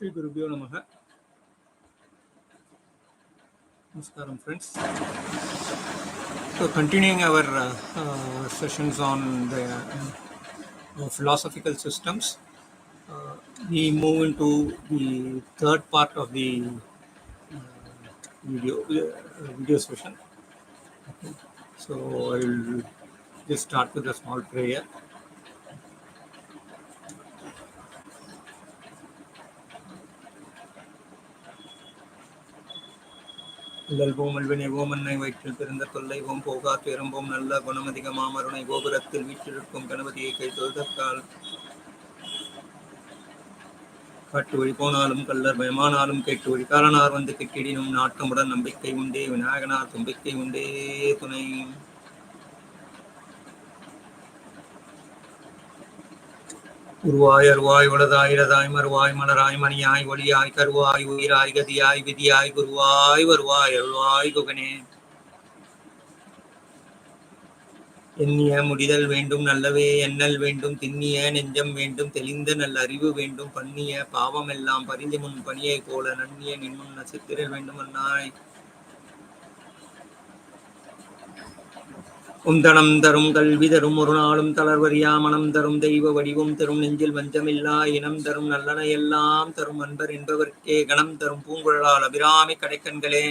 Shri Gurubhyo Namaha. Namaskaram, friends. So, continuing our sessions on the philosophical systems, we move into the third part of the video session. Okay. So, I will just start with a small prayer. Lalvom alvinevom annai vaitil piranda tollaivom poga perambom nalla gunamadiga maamarunai gopurattil vittirukkum ganapathiye kai toldakkal காட்டு வழி போனாலும் கல்லர் பயமானாலும் கேட்டு வழி காரணார் வந்து கெட்டிடினும் நாட்டமுடன் நம்பிக்கை உண்டே விநாயகனார் தும்பிக்கை உண்டே துணை. உருவாய் அருவாய் உளதாய் இடதாய் மறுவாய் மலராய் மணியாய் ஒளியாய் கருவாய் உயிராய் கதியாய் விதியாய் குருவாய் வருவாய் அருள்வாய் குகனே. எண்ணிய முடிதல் வேண்டும் நல்லவே எண்ணல் வேண்டும் திண்ணிய நெஞ்சம் வேண்டும் தெளிந்த நல்ல அறிவு வேண்டும் பண்ணிய பாவம் எல்லாம் பரிந்து முன் பணியை போல நன்னிய நின்முன் நசித்திரல் வேண்டும் அன்னாய். உந்தனம் தரும் கல்வி தரும் ஒரு நாளும் தளர்வறியா மனம் தரும் தெய்வ வடிவும் தரும் நெஞ்சில் வஞ்சமில்லா இனம் தரும் நல்லன எல்லாம் தரும் அன்பர் என்பவர்க்கே கணம் தரும் பூங்குழலால் அபிராமி கடைக்கண்களே.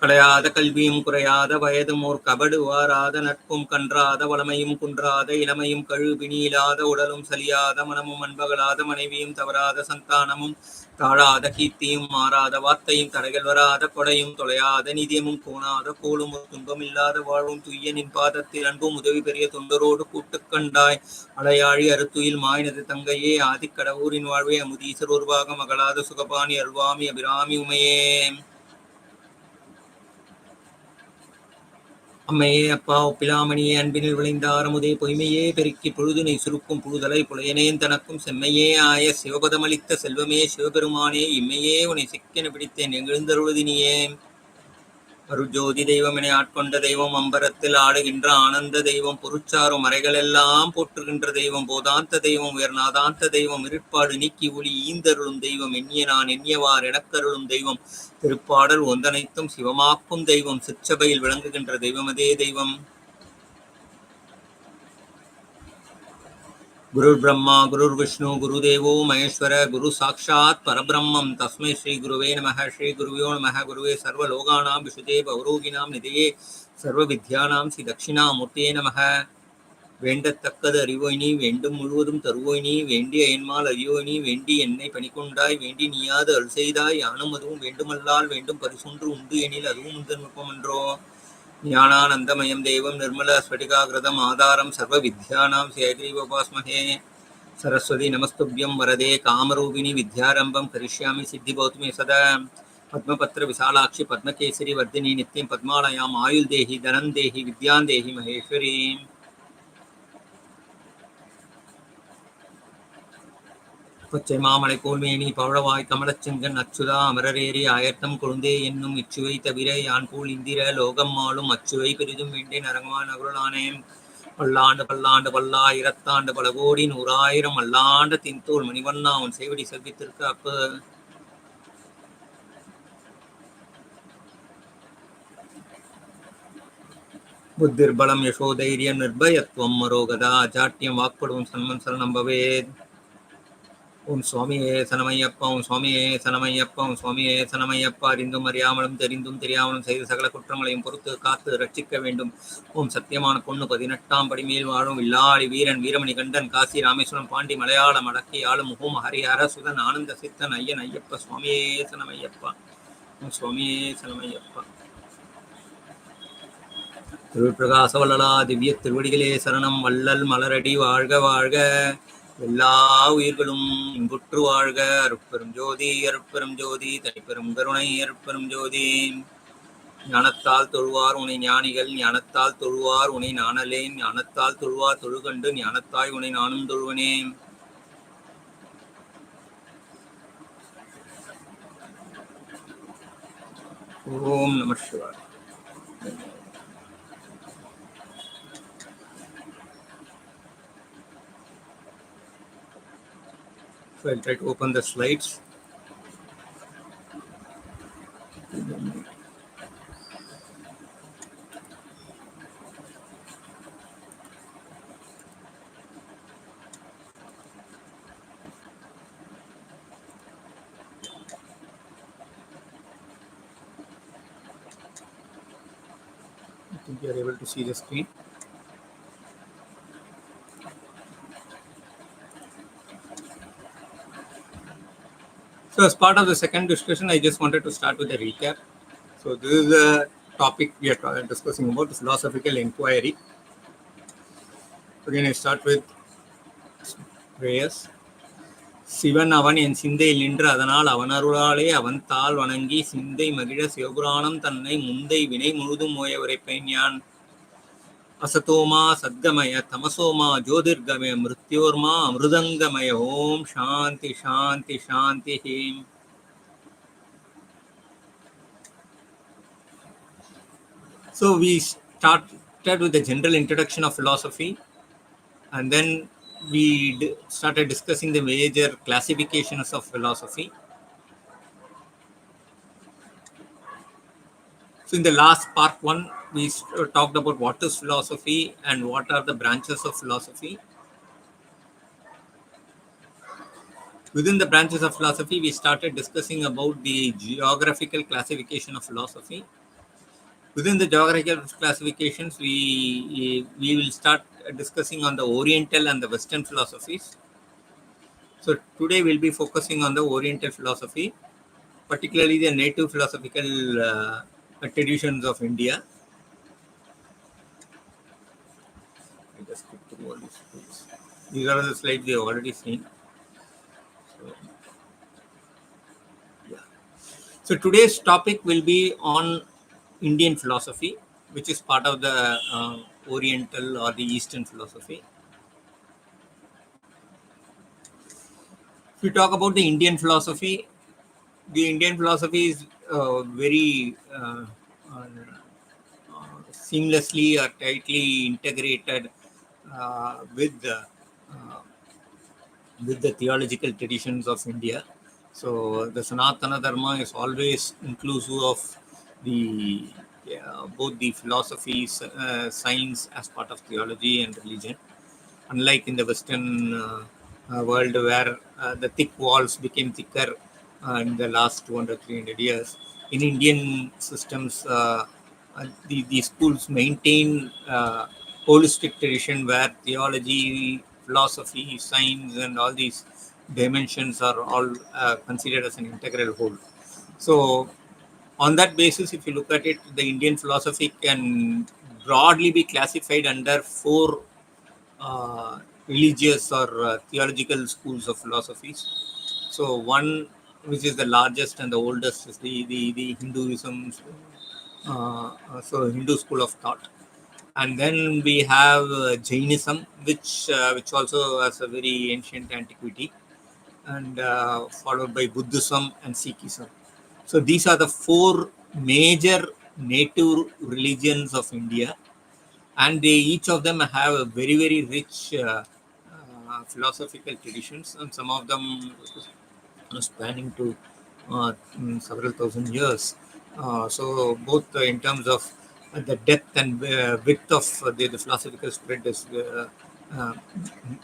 களையாத கல்வியும் குறையாத வயதும் ஓர் கபடு வாராத நட்பும் கன்றாத வளமையும் குன்றாத இளமையும் கழுபிணியிலாத உடலும் சலியாத மனமும் அன்பகலாத மனைவியும் தவறாத சந்தானமும் தாழாத கீர்த்தியும் மாறாத வார்த்தையும் தடைகள் வராத கொடையும் தொலையாத நிதியமும் கோணாத கோலும் ஒரு துன்பமில்லாத வாழ்வும் துய்யனின் பாதத்தில் அன்பும் உதவி பெரிய தொண்டரோடு கூட்டுக் கண்டாய் அலையாழி அறுத்துயில் மாயினது தங்கையே ஆதிக்கடவுரின் வாழ்வே அமுதீசர் உருவாக மகளாத சுகபாணி அருள்வாமி அபிராமி உமையே. அம்மையே அப்பா ஒப்பிலாமணியே அன்பினில் விளைந்தார் அமுதே பொய்மையே பெருக்கி பொழுதுனை சுருக்கும் புழுதலை புலையனேன் தனக்கும் செம்மையே ஆய சிவபதமளித்த செல்வமே சிவபெருமானே இம்மையே உன்னை சிக்கென பிடித்தேன் எழுந்தருளுதினியே. அருஜோதி தெய்வம் என ஆட்கொண்ட தெய்வம் அம்பரத்தில் ஆடுகின்ற ஆனந்த தெய்வம் பொருட்சாரும் மறைகளெல்லாம் போற்றுகின்ற தெய்வம் போதாந்த தெய்வம் உயர்நாதாந்த தெய்வம் இருட்பாடு நீக்கி ஒளி ஈந்தருளும் தெய்வம் எண்ணிய நான் எண்ணியவார் எனக்கருளும் தெய்வம் திருப்பாடல் ஒந்தனைத்தும் சிவமாக்கும் தெய்வம் சிற்சபையில் விளங்குகின்ற தெய்வம் அதே தெய்வம். குரு பிரம்மா குரு விஷ்ணு குரு தேவோ மகேஸ்வர குரு சாட்சாத் பரபிரம்மம் தஸ்மை ஸ்ரீ குருவே நமஹ. ஸ்ரீ குருவியோ நமஹ. குருவே சர்வ லோகானாம் விஷுதே பௌரோகினாம் நிதியே சர்வ வித்யானாம் ஸ்ரீ தட்சிணாமூர்த்தியே நமஹ. வேண்டத்தக்கது அறிவோய் நீ வேண்டும் முழுவதும் தருவோய் நீ வேண்டிய என்மால் அறியோய் நீ வேண்டி என்னை பணிக்கொண்டாய் வேண்டி நீயாது அருள் செய்தாய் யானும் அதுவும் வேண்டுமல்லால் வேண்டும் பரிசொன்று உண்டு எனில் அதுவும் உந்தன் விருப்பமன்றோ. ஞானானந்தமயம் தேவம் நிர்மல ஸ்படிகாகிருதம் ஆதாரம் சர்வ வித்யானாம் சேகரீவபாஸ்மஹே. சரஸ்வதி நமஸ்துப்யம் வரதே காமரூபிணி வித்யாரம்பம் கரிஷ்யாமி சித்தி பௌத்மே சதா. பத்மபத்ர விசாலாட்சி பத்மகேசரி வர்தினி நித்யம் பத்மாலயாம் ஆயுள் தேஹி தனம் தேஹி வித்யான் தேஹி மகேஸ்வரி. கொச்சை மாமலை கோல்மேனி பவழவாய் கமலச்செங்கன் அச்சுதா அமரரேறி ஆயர்த்தம் கொழுந்தே என்னும் இச்சுவை தவிர யான் போல் இந்திர லோகம் மாளும் அச்சுவை பெரிதும் வேண்டேன் அரங்கமான் அருளானேன். பல்லாண்டு பல்லாண்டு பல்லாயிரத்தாண்டு பல கோடி நூறாயிரம் அல்லாண்டு தின்தோல் மணிவண்ணா அவன் சேவடி செல்வித்திற்கு அப்பு. புத்திர்பலம் யசோதைரியம் நிர்பயத்வம் மரோகதா அஜாட்டியம் வாக்படுவோம் சன்மன் சரணம் பவேத். ஓம் சுவாமியே சனமையப்பா ஓம் சுவாமியே சனமையப்பா ஓம் சுவாமியே சனமையப்பா. அறிந்தும் அறியாமலும் தெரிந்தும் தெரியாமலும் செய்த சகல குற்றங்களையும் பொறுத்து காத்து ரட்சிக்க வேண்டும். ஓம் சத்தியமான பொண்ணு 18ஆம் படிமேல் வாழும் வில்லாளி வீரன் வீரமணி கண்டன் காசி ராமேஸ்வரம் பாண்டி மலையாளம் அடக்கி ஆளும் ஓம் ஹரிஹர சுதன் ஆனந்த சித்தன் ஐயன் ஐயப்பா சுவாமியே சனமையப்பா ஓம் சுவாமியே சனமையப்பா. திருப்பிரகாச வல்லலா திவ்ய திருவடிகளே சரணம். வள்ளல் மலரடி வாழ்க வாழ்க எல்லா உயிர்களும் இன்புற்று வாழ்க. அருட்பெரும் ஜோதி அருட்பெரும் ஜோதி தனிப்பெரும் கருணை அருட்பெரும் ஜோதி. ஞானத்தால் தொழுவார் உனை ஞானிகள் ஞானத்தால் தொழுவார் உனை நாணலே ஞானத்தால் தொழுவார் தொழுகண்டு ஞானத்தாய் உனை நானும் தொழுவனே. ஓம் நம சிவாய. So I'll try to open the slides. I think you are able to see the screen. So as part of the second discussion, I just wanted to start with a recap. So this is the topic we are discussing about, the philosophical inquiry. Again, I start with prayers. Sivan அவன் என் சிந்தையில் நின்று அதனால் அவன் அருளாலே அவன் தாள் வணங்கி சிந்தை மகிழ சிவபுராணம் தன்னை முந்தை வினை முழுதும் ஓய உரைப்பேன் யான் असतोमा सद्गमय तमसोमा ज्योतिर्गमय मृत्योर्मा अमृदंगमय ओम शांति शांति शांति. So we started with the general introduction of philosophy, and then we started discussing the major classifications of philosophy. So in the last part one, we talked about what is philosophy and what are the branches of philosophy. Within the branches of philosophy, we started discussing about the geographical classification of philosophy. Within the geographical classifications, we will start discussing on the Oriental and the Western philosophies. So today we'll be focusing on the Oriental philosophy, particularly the native philosophical traditions of India. I just skip through all these slides. These are the slides we have already seen. So today's topic will be on Indian philosophy, which is part of the Oriental or the Eastern philosophy. If we talk about the Indian philosophy is very seamlessly or tightly integrated with the theological traditions of India. So the Sanātanadharma is always inclusive of the both the philosophy, science as part of theology and religion. Unlike in the Western world, where the thick walls became thicker in the last 200-300 years, in Indian systems, the schools maintain holistic tradition where theology, philosophy, science, and all these dimensions are all considered as an integral whole. So on that basis, if you look at it, the Indian philosophy can broadly be classified under four religious or theological schools of philosophies. So one, which is the largest and the oldest, is the Hinduism, so Hindu school of thought. And then we have Jainism, which also has a very ancient antiquity, and followed by Buddhism and Sikhism. So these are the four major native religions of India, and each of them have a very, very rich philosophical traditions, and some of them spanning to several thousand years. So both in terms of the depth and width of the philosophical spread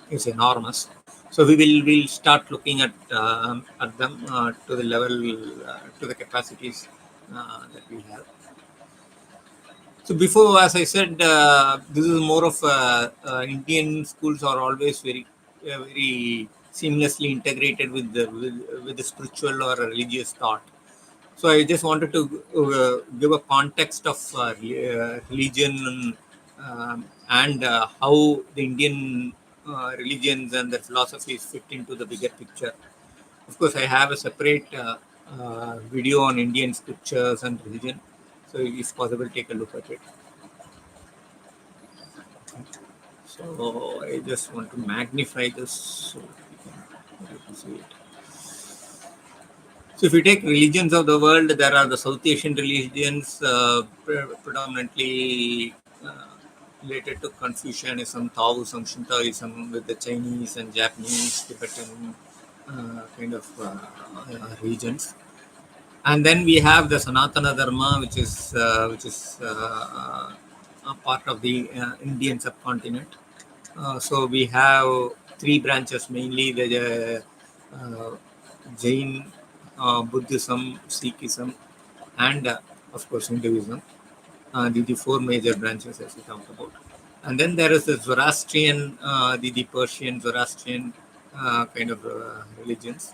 is enormous. So we'll start looking at them to the level, to the capacities that we have. So before, as I said, this is more of Indian schools are always very seamlessly integrated with the spiritual or religious thought. So I just wanted to give a context of religion and how the Indian religions and their philosophies fit into the bigger picture. Of course, I have a separate video on Indian scriptures and religion. So if possible, take a look at it. So I just want to magnify this so you can able to see it. So if you take religions of the world, there are the South Asian religions, predominantly related to Confucianism, Taoism, Shintoism, with the Chinese and Japanese, Tibetan, kind of regions. And then we have the Sanātanadharma, which is a part of the Indian subcontinent. So we have three branches mainly: the Jain, Buddhism, Sikhism, and of course Hinduism. The four major branches as we talked about. And then there is the Zoroastrian, the Persian Zoroastrian kind of religions.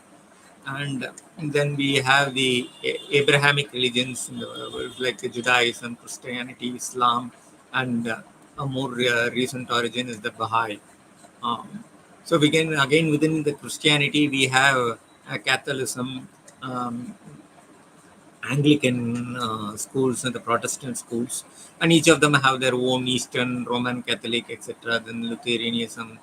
And then we have the Abrahamic religions in the world, like Judaism, Christianity, Islam, and a more recent origin is the Baha'i. So we can again within the Christianity we have Catholicism, Anglican schools and the Protestant schools, and each of them have their own Eastern, Roman Catholic, etc. Then Lutheranism.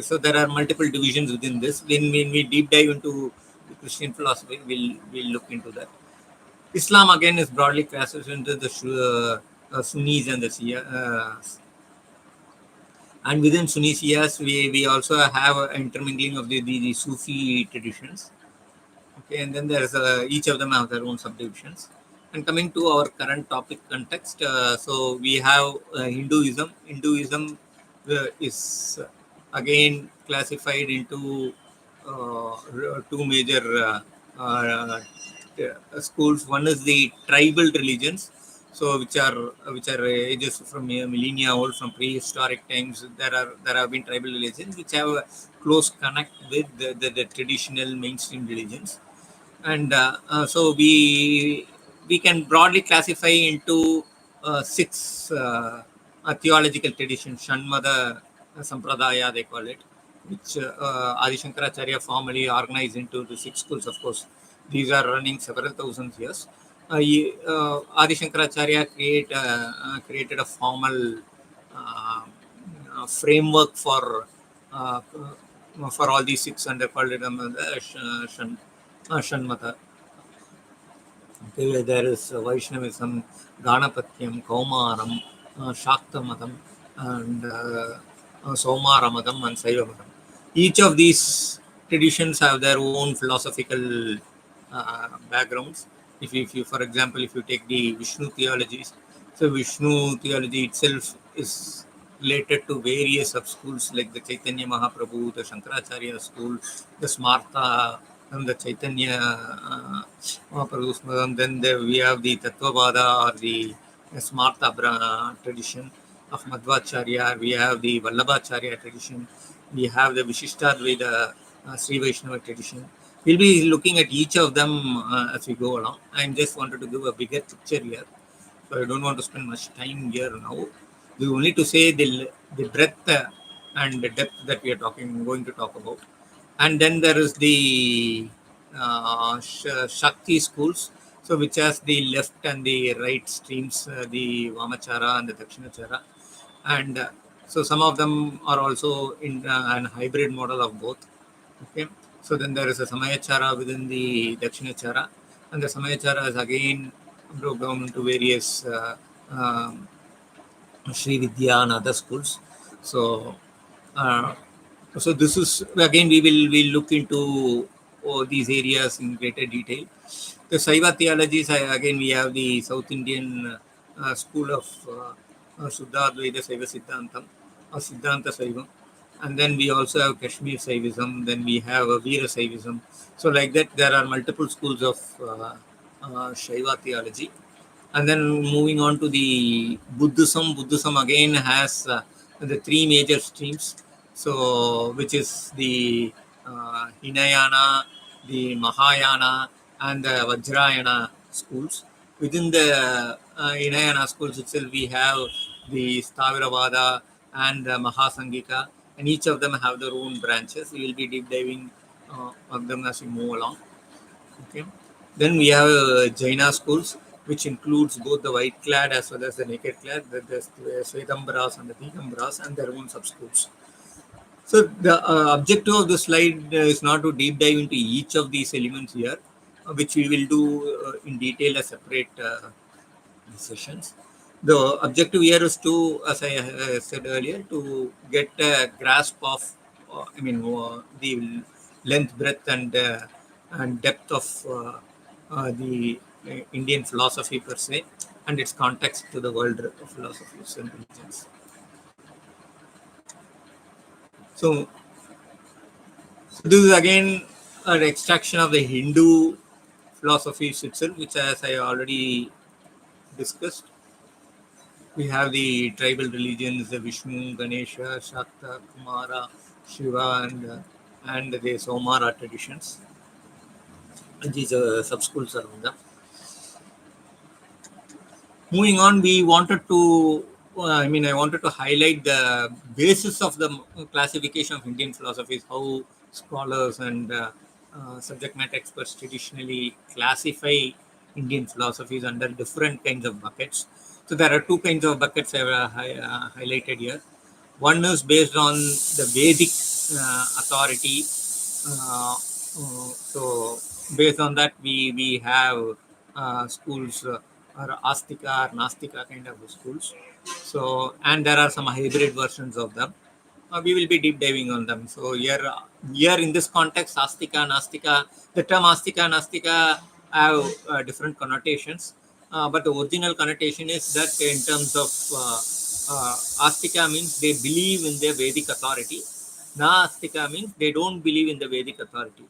So there are multiple divisions within this. When we deep dive into the Christian philosophy, we'll look into that. Islam again is broadly classified into the Sunnis and the Shias. And within Sunni Shias, we also have an intermingling of the Sufi traditions. Okay, and then there's each of them have their own subdivisions. And coming to our current topic context, so we have Hinduism. Hinduism is again classified into two major schools. One is the tribal religions, so which are ages from millennia old, from prehistoric times. There have been tribal religions which have a close connect with the traditional mainstream religions. And so we can broadly classify into six theological traditions. Shanmada Sampradaya they call it, which Adi Shankaracharya formally organized into the six schools. Of course, these are running several thousand years. Adi Shankaracharya created a formal framework for all these six, and they called it Shanmata. Okay, there is Vaishnavism, Ganapatyam, Kaumaram, Shaktamatam, and Somaramatam and Saivamatam. Each of these traditions have their own philosophical backgrounds. If you, for example, if you take the Vishnu theologies, so Vishnu theology itself is related to various sub-schools like the Chaitanya Mahaprabhu, the Shankaracharya school, the Smarta, and the Chaitanya Mahaprabhu. Then we have the Tattvavada or the Smarta tradition of Madhvacharya. We have the Vallabhacharya tradition. We have the Vishishtadvaita Sri Vaishnava tradition. We'll be looking at each of them as we go along. I just wanted to give a bigger picture here, so I don't want to spend much time here now. We only to say the breadth and the depth that we are going to talk about. And then there is the Shakti schools, so which has the left and the right streams, the Vamachara and the Dakshinachara. And so some of them are also in an hybrid model of both. Okay, so then there is a Samayachara within the Dakshinachara, and the Samayachara is again broken down into various Sri Vidya and other schools. So so this is again we'll look into these areas in greater detail. The Saiva theologies, again we have the South Indian school of Shuddha Advaita Saiva Siddhantam or Siddhanta Saivam, and then we also have Kashmir Saivism, then we have Veera Saivism. So like that there are multiple schools of Shaiva theology. And then moving on to the Buddhism again has the three major streams. So which is the Hinayana, the Mahayana, and the Vajrayana schools. Within the Hinayana schools itself, we have the Sthaviravada and the Mahasangika, and each of them have their own branches. We will be deep diving on them as we move along. Okay. Then we have Jaina schools, which includes both the white clad as well as the naked clad, the Svetambras and the Pigambras, and their own sub-schools. So the objective of the slide is not to deep dive into each of these elements here, which we will do in detail as separate sessions. The objective here is to, as I said earlier, to get a grasp of, the length, breadth, and depth of the Indian philosophy per se, and its context to the world of philosophies and religions. So this is again an extraction of the Hindu philosophies itself, which, as I already discussed, we have the tribal religions, the Vishnu, Ganesha, Shakta, Kumara, Shiva, and the Somara traditions. And these sub-schools around them. Moving on, we wanted to, I wanted to highlight the basis of the classification of Indian philosophies, how scholars and subject matter experts traditionally classify Indian philosophies under different kinds of buckets. So there are two kinds of buckets I have highlighted here. One is based on the Vedic authority. So based on that, we have schools or Astika or Nastika kind of schools. So, and there are some hybrid versions of them. We will be deep diving on them. So here in this context, Astika, Nastika, the term Astika, Nastika have different connotations. But the original connotation is that in terms of Astika means they believe in the Vedic authority. Nastika means they don't believe in the Vedic authority.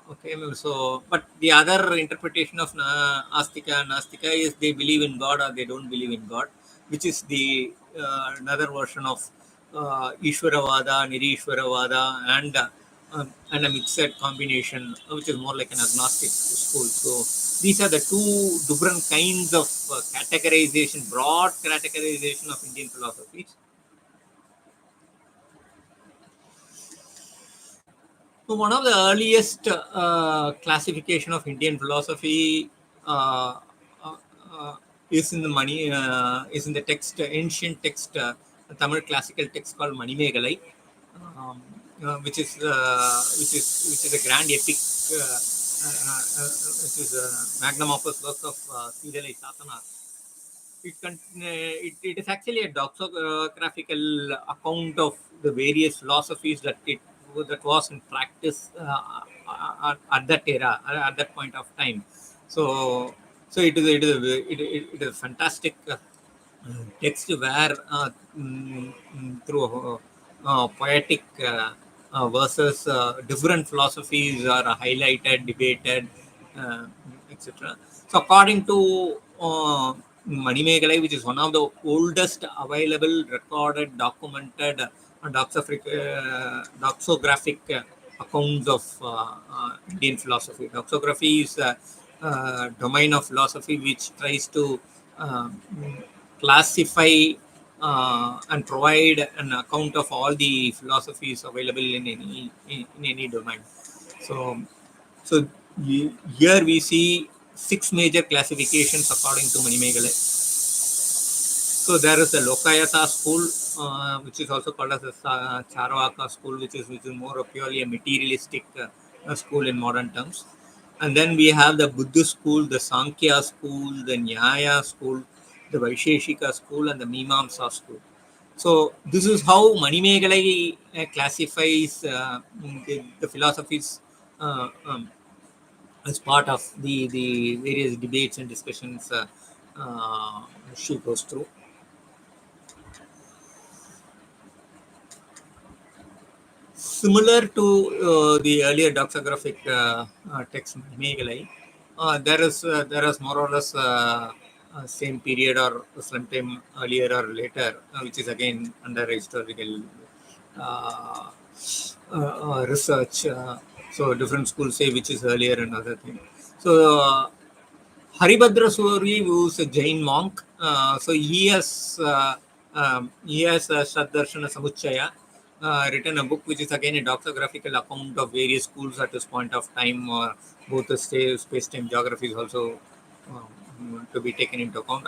Okay, so but the other interpretation of Astika, Nastika is they believe in God or they don't believe in God, which is the another version of Ishwaravada, Nirishwaravada, and a mixed combination, which is more like an agnostic school. So these are the two different kinds of categorization, broad categorization of Indian philosophies. So one of the earliest classification of Indian philosophy uh, uh, is in the text, ancient text, a Tamil classical text called Manimegalai, which is a grand epic, which is a magnum opus work of Sridhar Satana. It is actually a doxographical account of the various philosophies that was in practice at that era, at that point of time. So it is a fantastic text where through poetic verses, different philosophies are highlighted, debated, etc. So according to Manimegalai, which is one of the oldest available, recorded, documented doxographic accounts of Indian philosophy. Doxography is a domain of philosophy which tries to classify and provide an account of all the philosophies available in any domain. So here we see 6 major classifications according to Manimegalai. So there is the Lokayata school, which is also called as the Charvaka school, which is more purely a materialistic school in modern terms. And then we have the Buddhist school, the Sankhya school, the Jñāna school, the Vaisheshika school, and the Mimamsa school. So this is how Manimegalai classifies the philosophies as part of the various debates and discussions she goes through. Similar to the earlier doxographic text Megalai, there is more or less same period or sometime earlier or later, which is again under historical research. So different schools say which is earlier and other thing. So Haribhadra Suri, who is a Jain monk, so he has Śāstradarśīka Samuccaya, written a book which is again a doxographical account of various schools at this point of time. Both the space-time geography is also to be taken into account.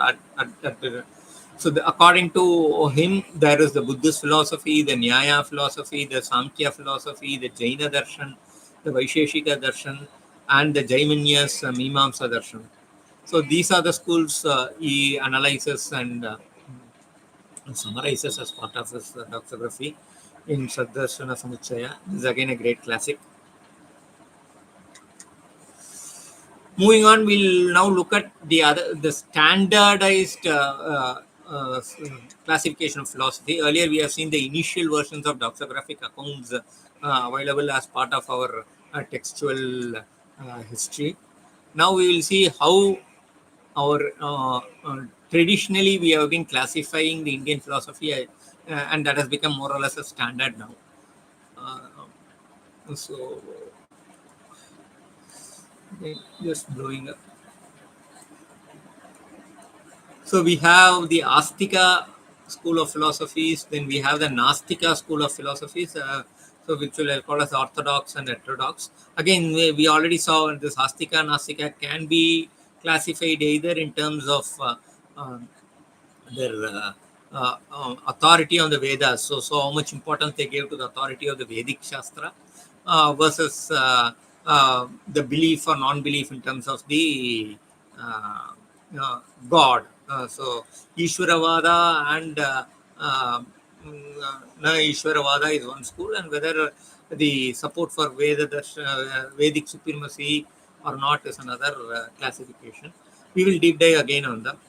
According to him, there is the Buddhist philosophy, the Nyaya philosophy, the Samkhya philosophy, the Jaina darshan, the Vaisheshika darshan, and the Jaiminya's Mimamsa darshan. So these are the schools he analyzes and summarizes as part of his doxography in Śāstradarśīka Samuccaya. This is again a great classic. Moving on, we'll now look at the standardized classification of philosophy. Earlier, we have seen the initial versions of doxographic accounts available as part of our textual history. Now we will see how our traditionally we have been classifying the Indian philosophy, and that has become more or less a standard now. So just blowing up. So we have the Astika school of philosophies, then we have the Nastika school of philosophies, so which will call as orthodox and heterodox. Again, we already saw this Astika and Nastika can be classified either in terms of their authority on the Vedas, so how much importance they gave to the authority of the Vedic Shastra, versus the belief or non-belief in terms of the God. So Ishwaravada and Na Ishwaravada is one school, and whether the support for Vedic supremacy or not is another classification. We will deep dive again on them.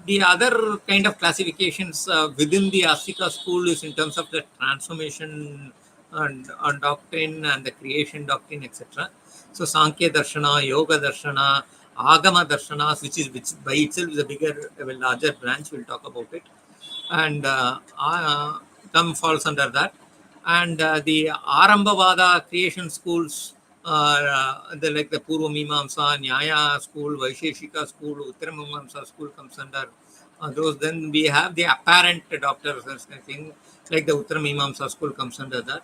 The other kind of classifications within the Astika school is in terms of the transformation and doctrine and the creation doctrine, etc. So Sankhya Darshana, Yoga Darshana, Agama Darshanas, which by itself is a larger branch. We'll talk about it, and falls under that. And the Arambhavada creation schools, like the Purva Mimamsa, Nyaya school, Vaisheshika school, Uttara Mimamsa school comes under those. Then we have the apparent doctors, like the Uttara Mimamsa school comes under that.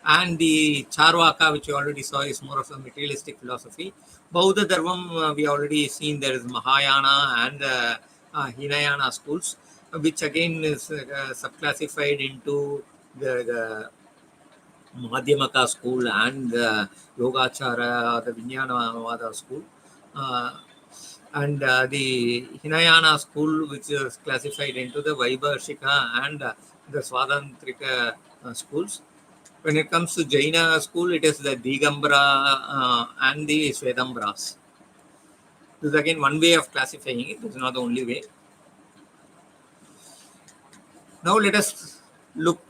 And the Charvaka, which you already saw, is more of a materialistic philosophy. Bauddha Dharmam, we already seen there is Mahayana and Hinayana schools, which again is subclassified into the Madhyamaka school and the Yogachara, the Vijnanavada school. And the Hinayana school, which is classified into the Vaibhashika and the Swatantrika schools. When it comes to Jaina school, it is the Digambara and the Svedambras. This is again one way of classifying it. This is not the only way. Now let us look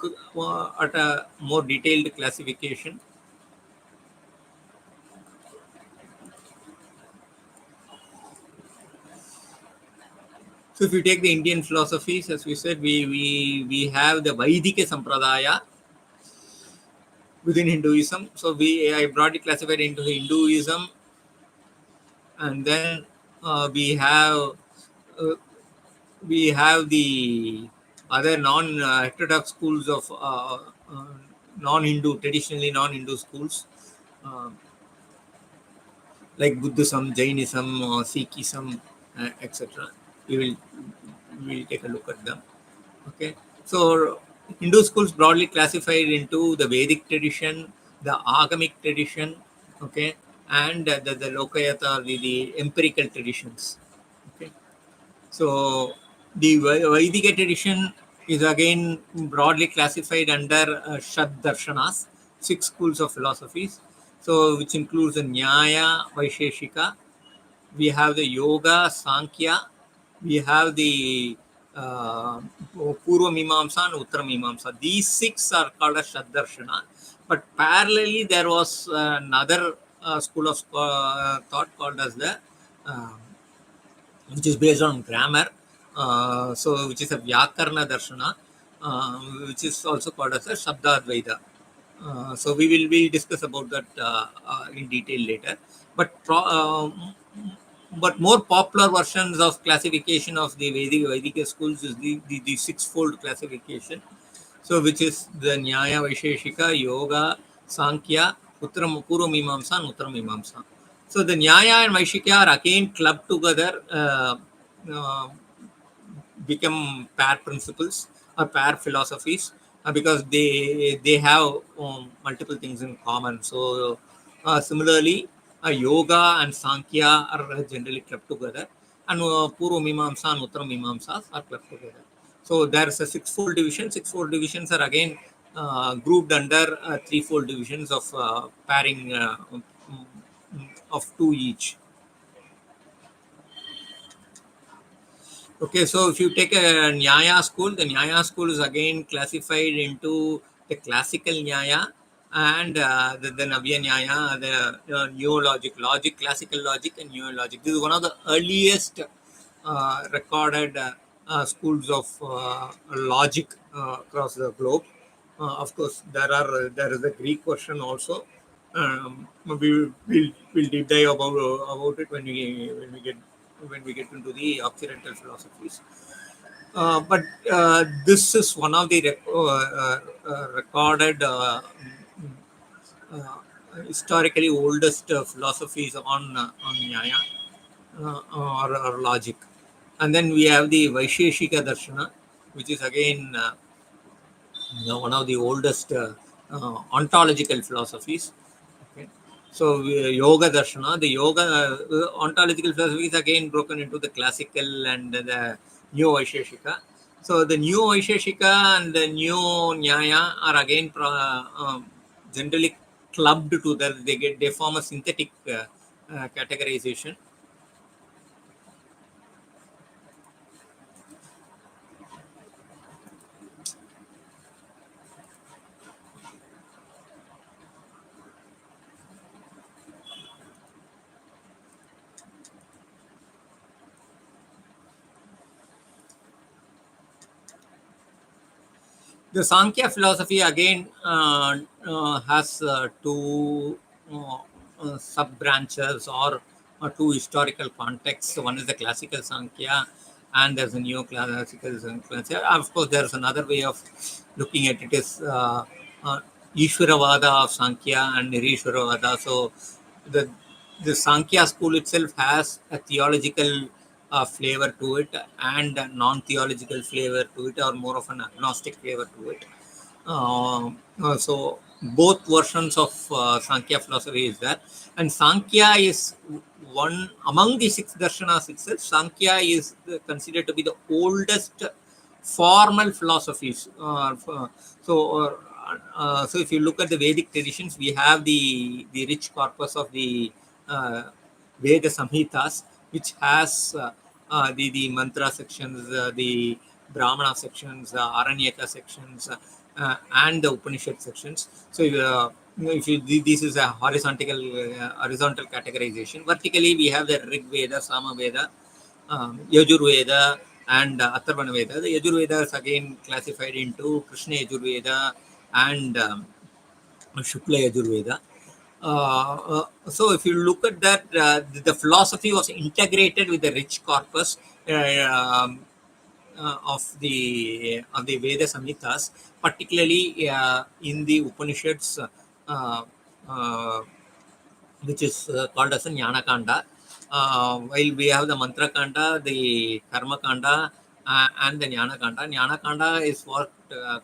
at a more detailed classification. So if you take the Indian philosophies, as we said, we have the Vaidika Sampradaya within Hinduism. So I broadly classified into Hinduism, and then we have the other non-heterodox schools of traditionally non-Hindu schools, like Buddhism, Jainism, Sikhism, etc. We will take a look at them. Okay, so Hindu schools broadly classified into the Vedic tradition, the Agamic tradition, okay, and the Lokayata, the empirical traditions. Okay, so the Vedic tradition is again broadly classified under Darshanas, 6 schools of philosophies. So which includes the Jñāna, Vaisheshika. We have the Yoga, Sankhya. We have the Purva Mimamsa and Uttara Mimamsa. These 6 are called as Darshana. But parallelly, there was another school of thought called as the, which is based on grammar. So which is a Vyakarna Darshana, which is also called as a Shabdadvaita. So we will discuss about that in detail later. But more popular versions of classification of the Vedic schools is the 6-fold classification. So which is the Nyaya, Vaisheshika, Yoga, Sankhya, Purva Mimamsa and Uttara Mimamsa. So the Nyaya and Vaisheshika are again clubbed together, become pair principles or pair philosophies, because they have multiple things in common. So similarly, Yoga and Sankhya are generally clubbed together, and Purva Mimamsa and Uttara Mimamsa are clubbed together. So there is a 6-fold division. 6-fold divisions are again grouped under 3-fold divisions of pairing of 2 each. Okay, so if you take a Nyaya school, the Nyaya school is again classified into the classical Nyaya and the Navya Nyaya, the neo logic, classical logic, and neo logic. This is one of the earliest recorded schools of logic across the globe. Of course, there is a Greek version also. We'll deep dive about it when we get into the Occidental philosophies. But this is one of the recorded uh, historically oldest philosophies on Nyaya or logic. And then we have the Vaisheshika Darshana, which is again one of the oldest ontological philosophies. Okay. So Yoga Darshana, the Yoga ontological philosophy is again broken into the classical and the New Vaisheshika. So the New Vaisheshika and the New Nyaya are again generally clubbed to that they form a synthetic categorization. The Sankhya philosophy again has two sub branches or two historical contexts. One is the classical Sankhya, and there's a neoclassical Sankhya. Of course, there's another way of looking at it is Ishvaravada of Sankhya and Nirishvaravada. So the Sankhya school itself has a theological flavor to it and a non-theological flavor to it, or more of an agnostic flavor to it. So both versions of Sankhya philosophy is there, and Sankhya is one among the six darshanas itself. Sankhya is considered to be the oldest formal philosophies. So if you look at the Vedic traditions, we have the rich corpus of the uh, Veda Samhitas, which has the mantra sections, the Brahmana sections, Aranyaka sections, and the Upanishad sections. So if you, this is a horizontal categorization. Vertically, we have the Rig Veda, Sama Veda, Yajurveda, and Atharvana Veda. The Yajurveda is again classified into Krishna Yajurveda and Shukla Yajurveda. So if you look at that, the philosophy was integrated with the rich corpus of the Veda Samhitas, particularly in the Upanishads, uh, uh, which is called as a jñāna kanda. While we have the mantra kanda, the karma kanda, and the jñāna kanda. Jñāna kanda is what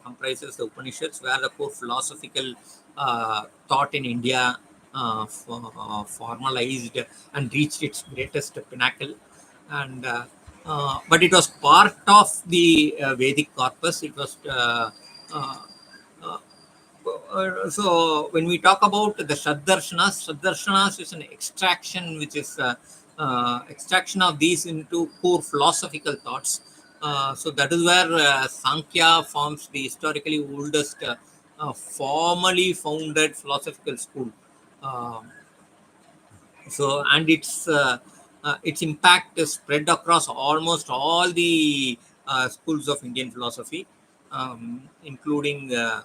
comprises the Upanishads, where the core philosophical thought in India formalized and reached its greatest pinnacle. And but it was part of the Vedic corpus. It was uh, uh, so when we talk about the Shaddarshanas is an extraction, which is extraction of these into core philosophical thoughts. So that is where Sankhya forms the historically oldest formally founded philosophical school. Um so and its impact is spread across almost all the schools of Indian philosophy, including the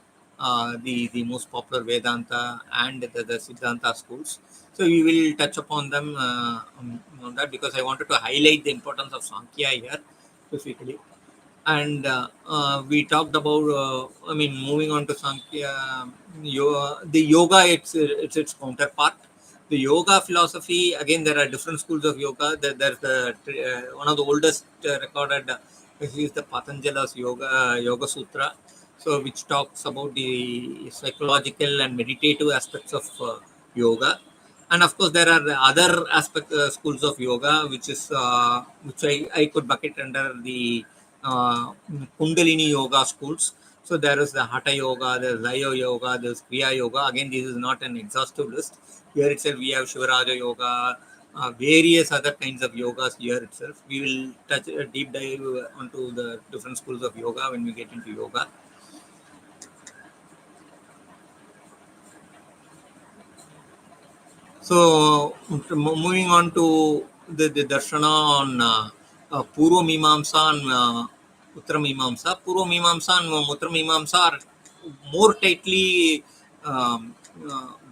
most popular Vedanta and the Siddhanta schools. So we will touch upon them on that, because I wanted to highlight the importance of Sankhya here specifically. And we talked about moving on to Sankhya, the yoga, it's its counterpart. The yoga philosophy, again, there are different schools of yoga. There's one of the oldest recorded is the Patanjala's yoga sutra, so which talks about the psychological and meditative aspects of yoga. And of course there are the other aspect schools of yoga, which I could bucket under the Kundalini yoga schools. So there is the Hatha yoga, there's Zaya yoga, there's Kriya yoga. Again, this is not an exhaustive list. Here itself we have Shivaraja yoga, various other kinds of yogas here itself. We will touch a deep dive onto the different schools of yoga when we get into yoga. So moving on to the darshana on Purva Mimamsa and Uttara Mimamsa. Purva Mimamsa and Uttara Mimamsa are more tightly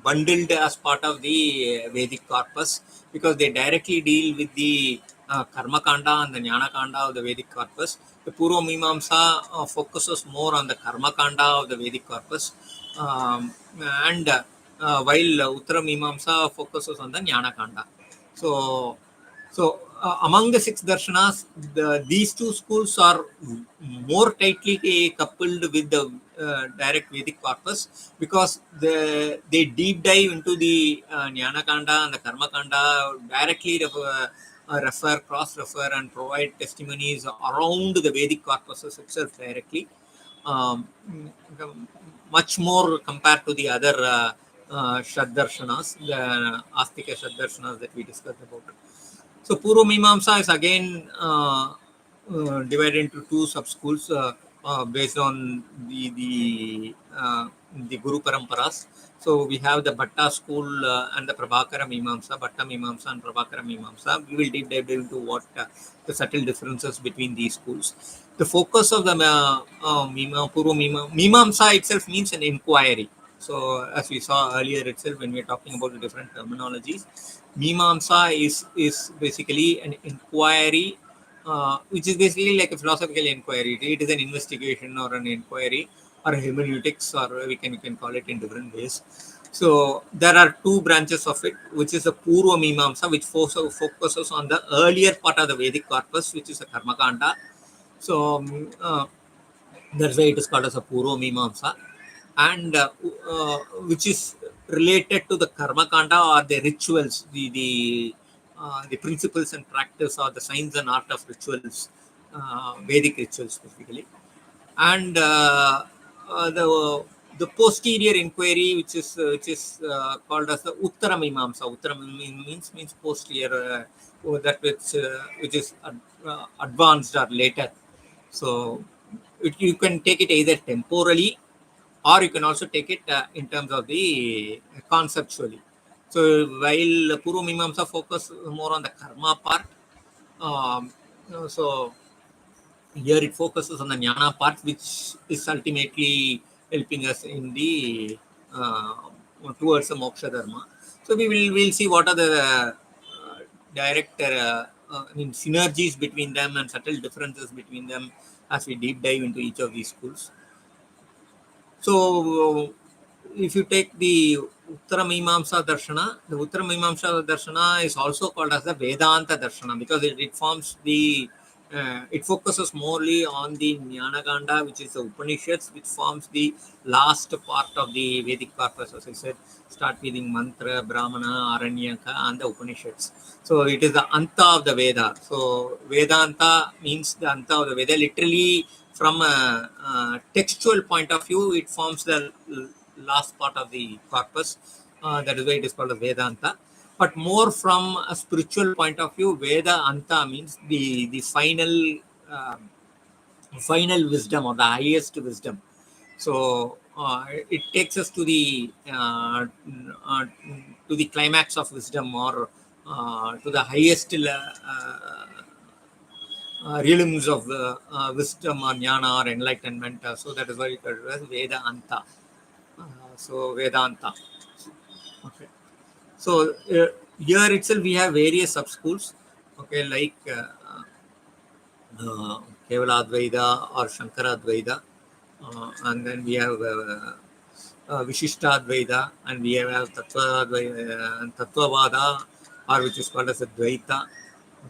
bundled as part of the Vedic corpus, because they directly deal with the Karma Kanda and the Jnana Kanda of the Vedic corpus. The Purva Mimamsa focuses more on the Karma Kanda of the Vedic corpus, and while Uttara Mimamsa focuses on the Jnana Kanda. So among the 6 darshanas, these two schools are more tightly coupled with the direct Vedic corpus, because they deep dive into the Jnana Kanda and the Karma Kanda, directly refer, cross-refer, and provide testimonies around the Vedic corpuses itself directly. Much more compared to the other Shaddarshanas, the Astika Shaddarshanas that we discussed about. So Purva Mimamsa is again divided into 2 sub-schools based on the Guru Paramparas. So we have the Bhatta school and the Prabhakara Mimamsa, Bhatta Mimamsa and Prabhakara Mimamsa. We will deep dive into what the subtle differences between these schools. The focus of the Purva Mimamsa itself means an inquiry. So as we saw earlier itself when we were talking about the different terminologies, Mimamsa is basically an inquiry, which is basically like a philosophical inquiry. It is an investigation or an inquiry or hermeneutics, or we can call it in different ways. So there are 2 branches of it, which is the Purva Mimamsa, which focuses on the earlier part of the Vedic corpus, which is the Karma Kanda. So that's why it is called as a Purva Mimamsa, and which is related to the Karma Kanda, or the rituals, the principles and practice, or the science and art of rituals, Vedic rituals specifically. And the posterior inquiry, which is called as the Uttara Mimamsa. Uttara means posterior, that which is advanced or later. So you can take it either temporally, or you can also take it in terms of the conceptually. So while Purva Mimamsa focus more on the karma part, so here it focuses on the jnana part, which is ultimately helping us in the towards the moksha dharma. So we'll see what are the direct synergies between them and subtle differences between them as we deep dive into each of these schools. So if you take the Uttara Mimamsa Darshana, the Uttara Mimamsa Darshana is also called as the Vedanta Darshana, because it forms the it focuses morely on the Jnana Kanda, which is the Upanishads, which forms the last part of the Vedic corpus, as I said, start with Mantra, Brahmana, Aranyaka, and the Upanishads. So it is the Anta of the Veda. So Vedanta means the Anta of the Veda. Literally, from a textual point of view, it forms the last part of the corpus. That is why it is called a Vedanta. But more from a spiritual point of view, Veda Anta means the final wisdom, or the highest wisdom. So it takes us to the climax of wisdom, or to the highest realms of wisdom or jnana or enlightenment. So that is why we call it as Veda Anta. So Vedanta. Okay. So here itself we have various sub schools. Okay, like Kevaladvaita or Shankaradvaita, and then we have Vishishtadvaita, and we have Tattvavada, or which is called as a Dvaita.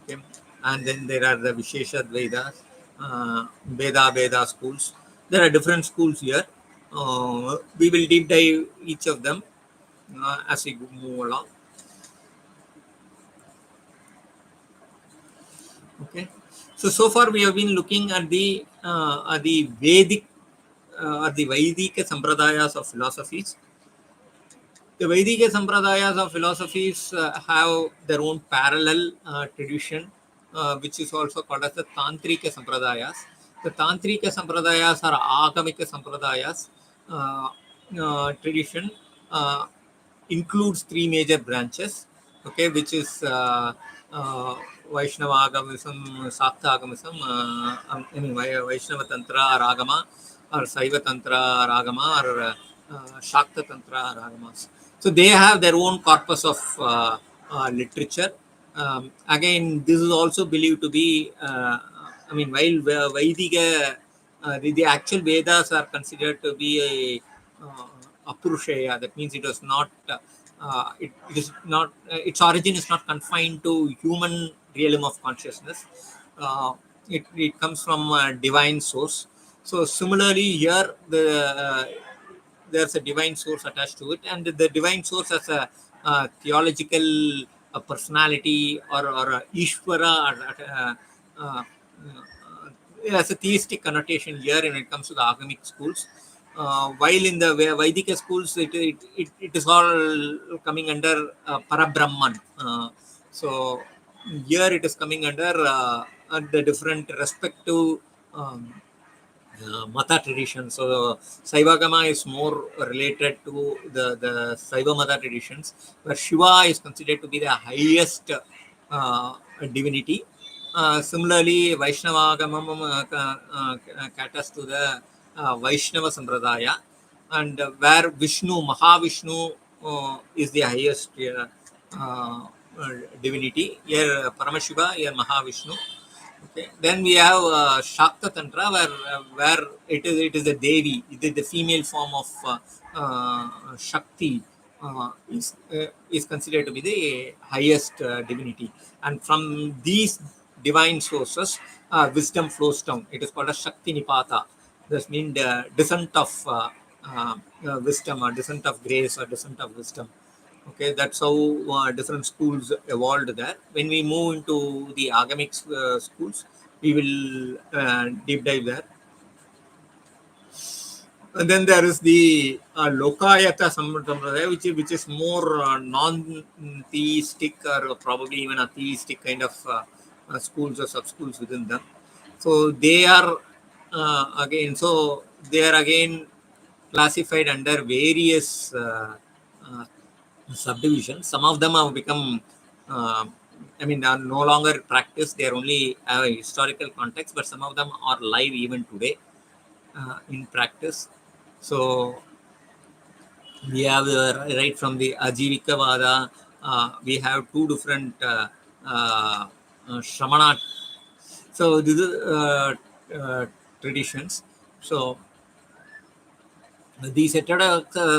Okay, and then there are the Visheshadvaitas, Veda schools. There are different schools here. We will deep dive each of them as we move along. Okay, so far we have been looking at the Vedic or the Vaidika Sampradayas of philosophies. The Vedic sampradayas of philosophies have their own parallel tradition, which is also called as the Tantrika sampradayas. The Tantrika sampradayas are Agamika sampradayas. Tradition includes three major branches, okay, which is Vaishnava Agamism, Sakta Agamism, Vaishnava Tantra or Agama, or Saiva Tantra or Agama, or Shakta Tantra or Agamas. So they have their own corpus of literature. Again, this is also believed to be, while Vedic, the actual Vedas are considered to be a Apurusheya. That means it was not, it is not, its origin is not confined to human realm of consciousness. It comes from a divine source. So similarly, here there's a divine source attached to it, and the divine source has a theological personality, or a Ishvara, uh, as a theistic connotation here when it comes to the Agamic schools. While in the Vedic schools, it is all coming under Parabrahman. So here it is coming under the different respective Mata tradition. So Saivagama is more related to the Saiva Mata traditions, where Shiva is considered to be the highest divinity. Similarly, Vaishnavagamam caters to the Vaishnava Sampradaya, and where Vishnu, Mahavishnu, is the highest divinity. Here Paramashiva, here Mahavishnu. Okay. Then we have Shakta Tantra, where it is the Devi, it is the female form of Shakti, is considered to be the highest divinity, and from these divine sources, wisdom flows down. It is called a Shakti Nipata. This means the descent of wisdom, or descent of grace, or descent of wisdom. Okay, that's how different schools evolved there. When we move into the Agamic schools, we will deep dive there. And then there is the Lokayata Sampradaya, which is more non-theistic, or probably even a theistic kind of schools or sub-schools within them. So they are again classified under various subdivisions. Some of them have become, are no longer practiced. They are only have a historical context, but some of them are live even today in practice. So we have right from the Ajivika we have two different Shramana. So this is traditions. So these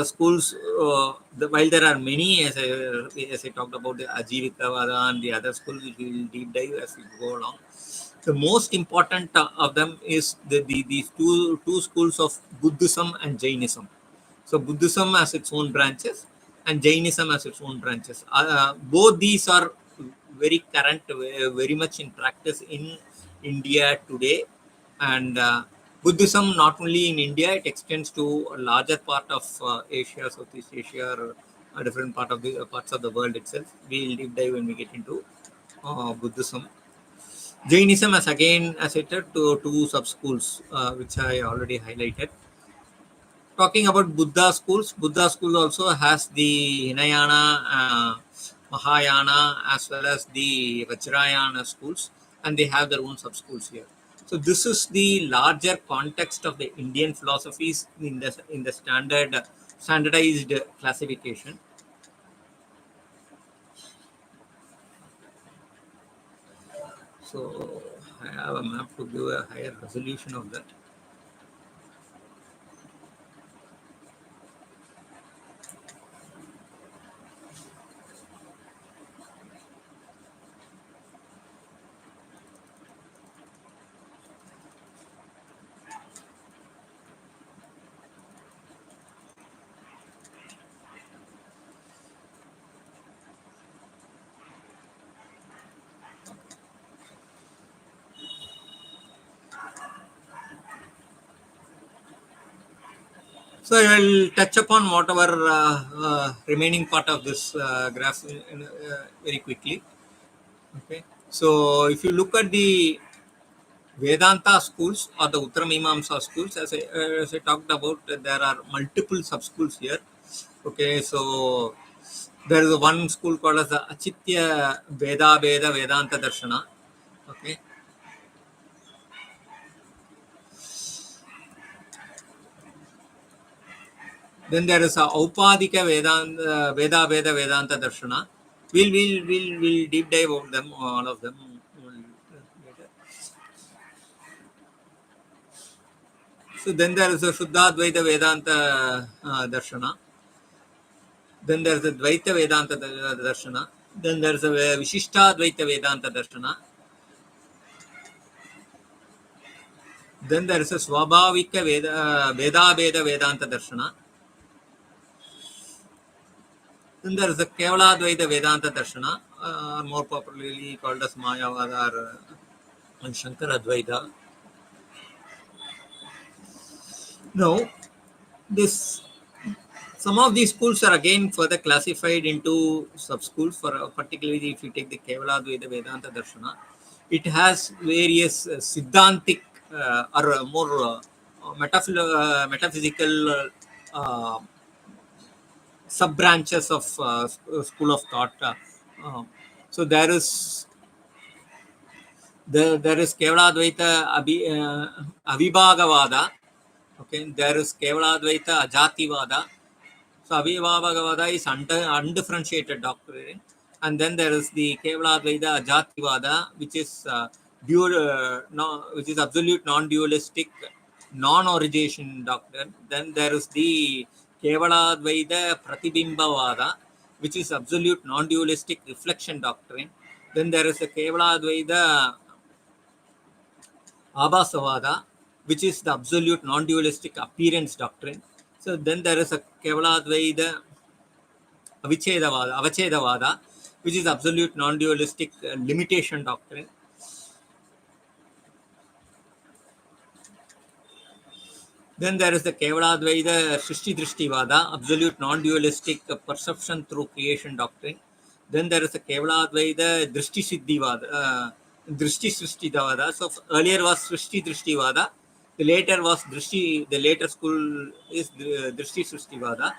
schools, while there are many, as I talked about the Ajivika and the other schools, which we will deep dive as we go along. The most important of them is these two schools of Buddhism and Jainism. So Buddhism has its own branches, and Jainism has its own branches. Both these are very current, very much in practice in India today, and Buddhism not only in India, it extends to a larger part of Asia, Southeast Asia, or a different parts of the world itself. We will deep dive when we get into Buddhism. Jainism has again, as I said, two sub schools, which I already highlighted. Talking about Buddha school also has the Hinayana, Mahayana, as well as the Vajrayana schools, and they have their own sub schools here. So this is the larger context of the Indian philosophies in the standardized classification. So I have a map to give a higher resolution of that. So I will touch upon whatever remaining part of this graph very quickly. Okay. So if you look at the Vedanta schools or the Uttamimamsa schools, as I talked about, there are multiple sub schools here. Okay, so there is one school called as the Achitya Veda Vedanta Darshana. Okay. Then there is a Aupadika Veda Vedanta Darshana. We'll deep dive on them, all of them later. So then there is a Shuddhadvaita Vedanta Darshana. Then there is a Dvaita Vedanta Darshana. Then there is a Vishishtadvaita Vedanta Darshana. Then there is a Swabhavika Veda Vedanta Darshana. Then there is a Kevaladvaita Vedanta Darshana, more popularly called as Mayavada or Shankaradvaita. Now, some of these schools are again further classified into sub-schools. For particularly if you take the Kevaladvaita Vedanta Darshana, it has various Siddhantic or more metaphysical sub-branches of school of thought. So there is Kevaladvaita Avibhagavada. Okay, there is Kevaladvaita Ajativada. So Avibhagavada is undifferentiated doctrine, and then there is the Kevaladvaita Ajativada, which is which is absolute non-dualistic, non-origination doctrine. Then there is the Kevaladvaita Pratibimbavada, which is absolute non-dualistic reflection doctrine. Then there is a Kevaladvaita Abhasavada, which is the absolute non-dualistic appearance doctrine. So then there is a Kevaladvaita Avachedavada, which is absolute non-dualistic limitation doctrine. Then there is the Kevaladvaita Srishti Drishtivada, absolute non-dualistic perception through creation doctrine. Then there is the Kevaladvaita Drishti Siddhivada, Drishti Srishtidavada. So earlier was Srishti Drishtivada. The later school is Drishti Sristivada,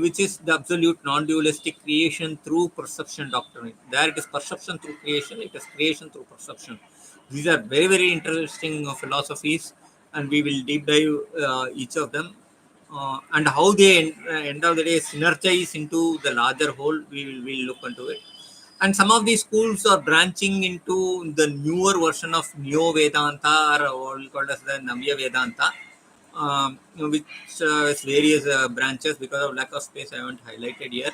which is the absolute non-dualistic creation through perception doctrine. There it is perception through creation, it is creation through perception. These are very, very interesting philosophies, and we will deep dive each of them and how they end of the day synergize into the larger whole. We will look into it. And some of these schools are branching into the newer version of Neo Vedanta, or what we call as the Navya Vedanta, which has various branches. Because of lack of space, I haven't highlighted here.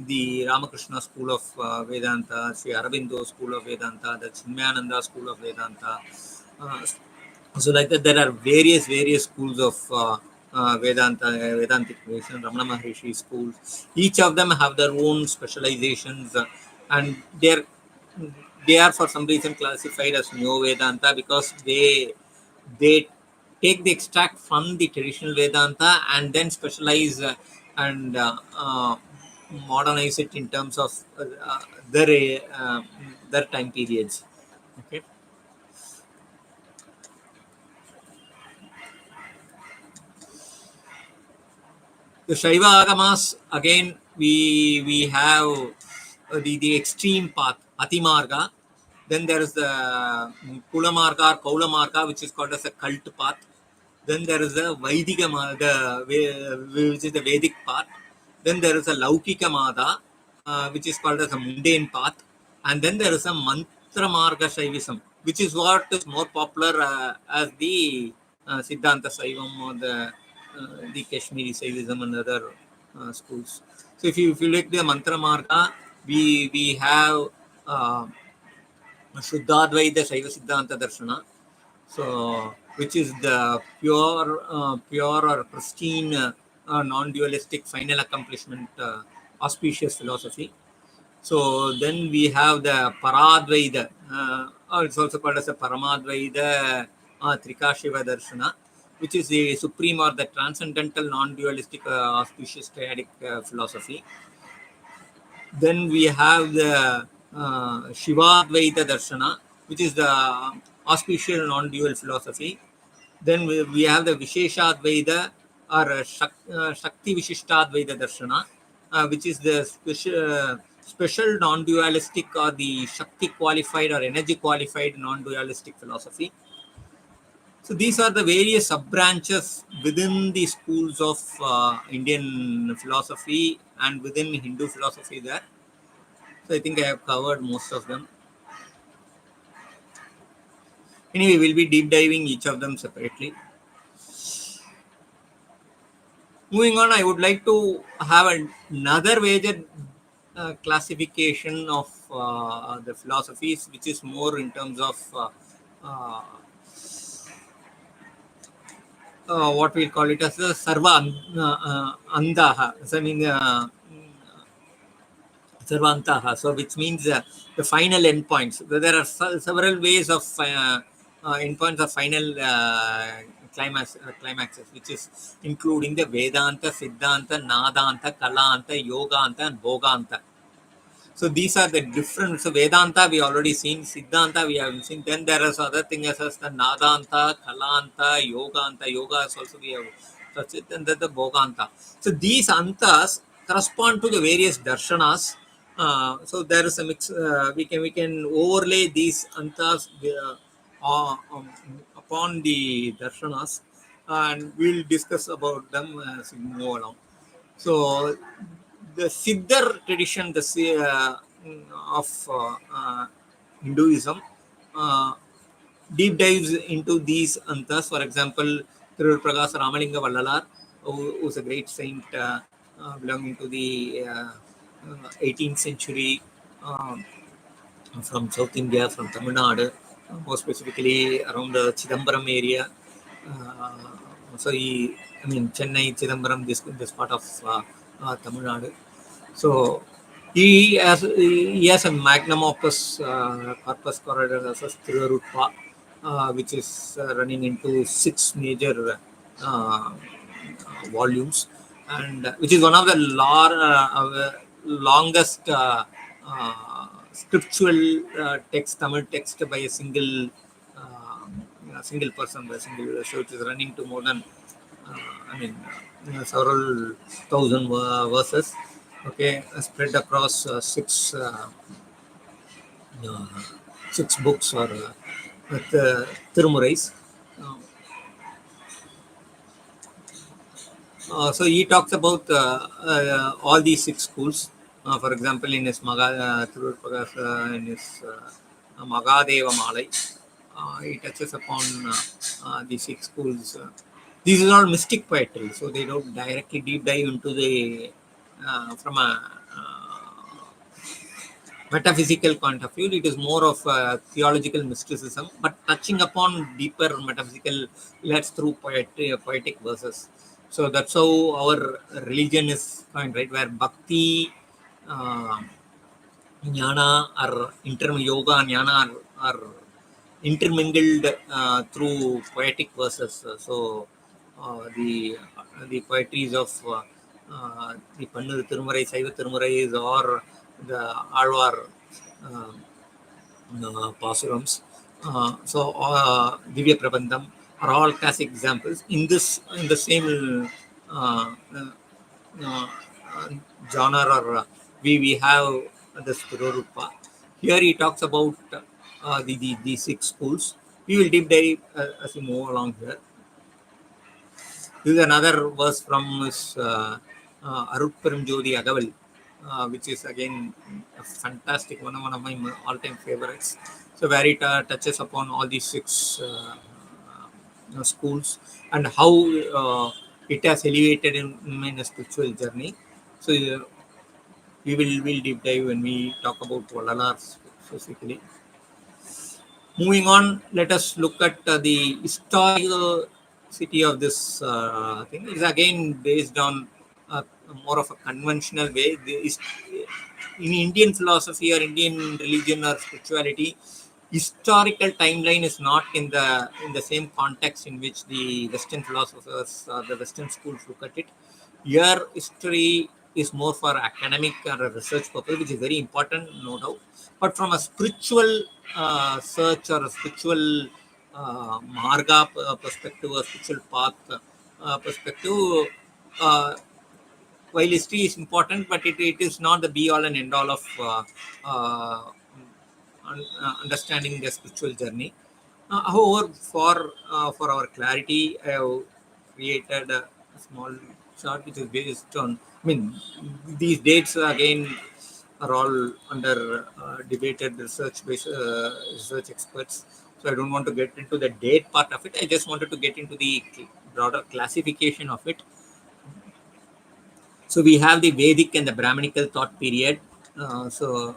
The Ramakrishna school of Vedanta, Sri Aurobindo school of Vedanta, the Chinmayananda school of Vedanta. So like that, there are various schools of Vedantic tradition, Ramana Maharishi schools. Each of them have their own specializations, and they are for some reason classified as Neo Vedanta, because they take the extract from the traditional Vedanta and then specialize and modernize it in terms of their time periods. Okay. The Shaiva Agamas, again, we have the extreme path, Atimarga. Then there is the Kulamarga or Kaulamarga, which is called as a cult path. Then there is a Vaidika Marga, which is the Vedic path. Then there is a Laukika Marga, which is called as a mundane path. And then there is a Mantra Marga Shaivism, which is what is more popular as the Siddhanta Saivam, or the Kashmiri Saivism and other schools. So if you look the Mantra Marga, we have Shuddhadvaita Shaiva Siddhanta Darshana, so which is the pure or pristine non-dualistic final accomplishment auspicious philosophy. So then we have the Paradvaita, or it's also called as a Paramadvaita Trikashiva Darshana. which is the supreme or the transcendental non-dualistic auspicious triadic philosophy. Then we have the Shivadvaita Darshana, which is the auspicious non-dual philosophy. Then we have the Visheshadvaita or Shakti Vishishtadvaita Darshana, which is the special non-dualistic or the Shakti qualified or energy qualified non-dualistic philosophy. So these are the various sub-branches within the schools of Indian philosophy and within Hindu philosophy there. So I think I have covered most of them. Anyway, we'll be deep diving each of them separately. Moving on, I would like to have another major classification of the philosophies, which is more in terms of what we call it as the Sarva Andaha. So, I mean, Sarvantaha. So, which means the final endpoints. There are several ways of endpoints of final climaxes, which is including the Vedanta, Siddhanta, Nadanta, Kalanta, Yoganta, and Bhoganta. So these are the different. So Vedanta we already seen, Siddhanta we haven't seen. Then there is other things as the Nadanta, Kalanta, Yoganta. Yoga is also we have touched it, and then the Bhoganta. So these antas correspond to the various darshanas. So there is a mix. We can overlay these antas upon the darshanas, and we'll discuss about them as we move along. So the Siddhar tradition, of Hinduism, deep dives into these antas. For example, Tiruprakasa Ramalinga Vallalar, who was a great saint belonging to the 18th century from South India, from Tamil Nadu, more specifically around the Chidambaram area. So Chennai, Chidambaram, this part of Tamil Nadu. So he has a magnum opus corpus corollaris Tirurutpa, which is running into 6 major volumes, and which is one of the longest scriptural text, Tamil text by a single person, by single. So it is running to more than several thousand verses. Okay, spread across 6 books or with Tirumurais. So he talks about all these 6 schools. For example, in his in his Magadeva Malai, he touches upon the 6 schools. These are all mystic poetry, so they don't directly deep dive into the from a metaphysical point of view. It is more of theological mysticism, but touching upon deeper metaphysical lets through poetic verses. So that's how our religion is going, right? Where bhakti, jnana, or yoga and jnana are intermingled through poetic verses. So the poetries of the Pannur Tirumurai, Saiva Tirumurais, or the Alvar Pasurams, so Divya Prabandham are all classic examples in the same genre, or we have the Tirurutpa. Here he talks about the 6 schools. We will deep dive as we move along here. This is another verse from his Arupperum Jodi Agaval, which is again a fantastic one of my all-time favorites. So where it touches upon all these 6 schools and how it has elevated in a spiritual journey. So we will deep dive when we talk about Vallalar specifically. Moving on, let us look at the historical city of this thing. Is again based on more of a conventional way. In Indian philosophy or Indian religion or spirituality, historical timeline is not in the same context in which the Western philosophers or the Western schools look at it. Here, history is more for academic or a research purpose, which is very important, no doubt. But from a spiritual search or a spiritual marga perspective, or spiritual path perspective, uh, while history is important, but it is not the be all and end all of uh, understanding the spiritual journey. However, for our clarity, I have created a small chart which is based on. I mean, these dates again are all under debated research experts. So I don't want to get into the date part of it. I just wanted to get into the broader classification of it. So we have the Vedic and the Brahmanical thought period. So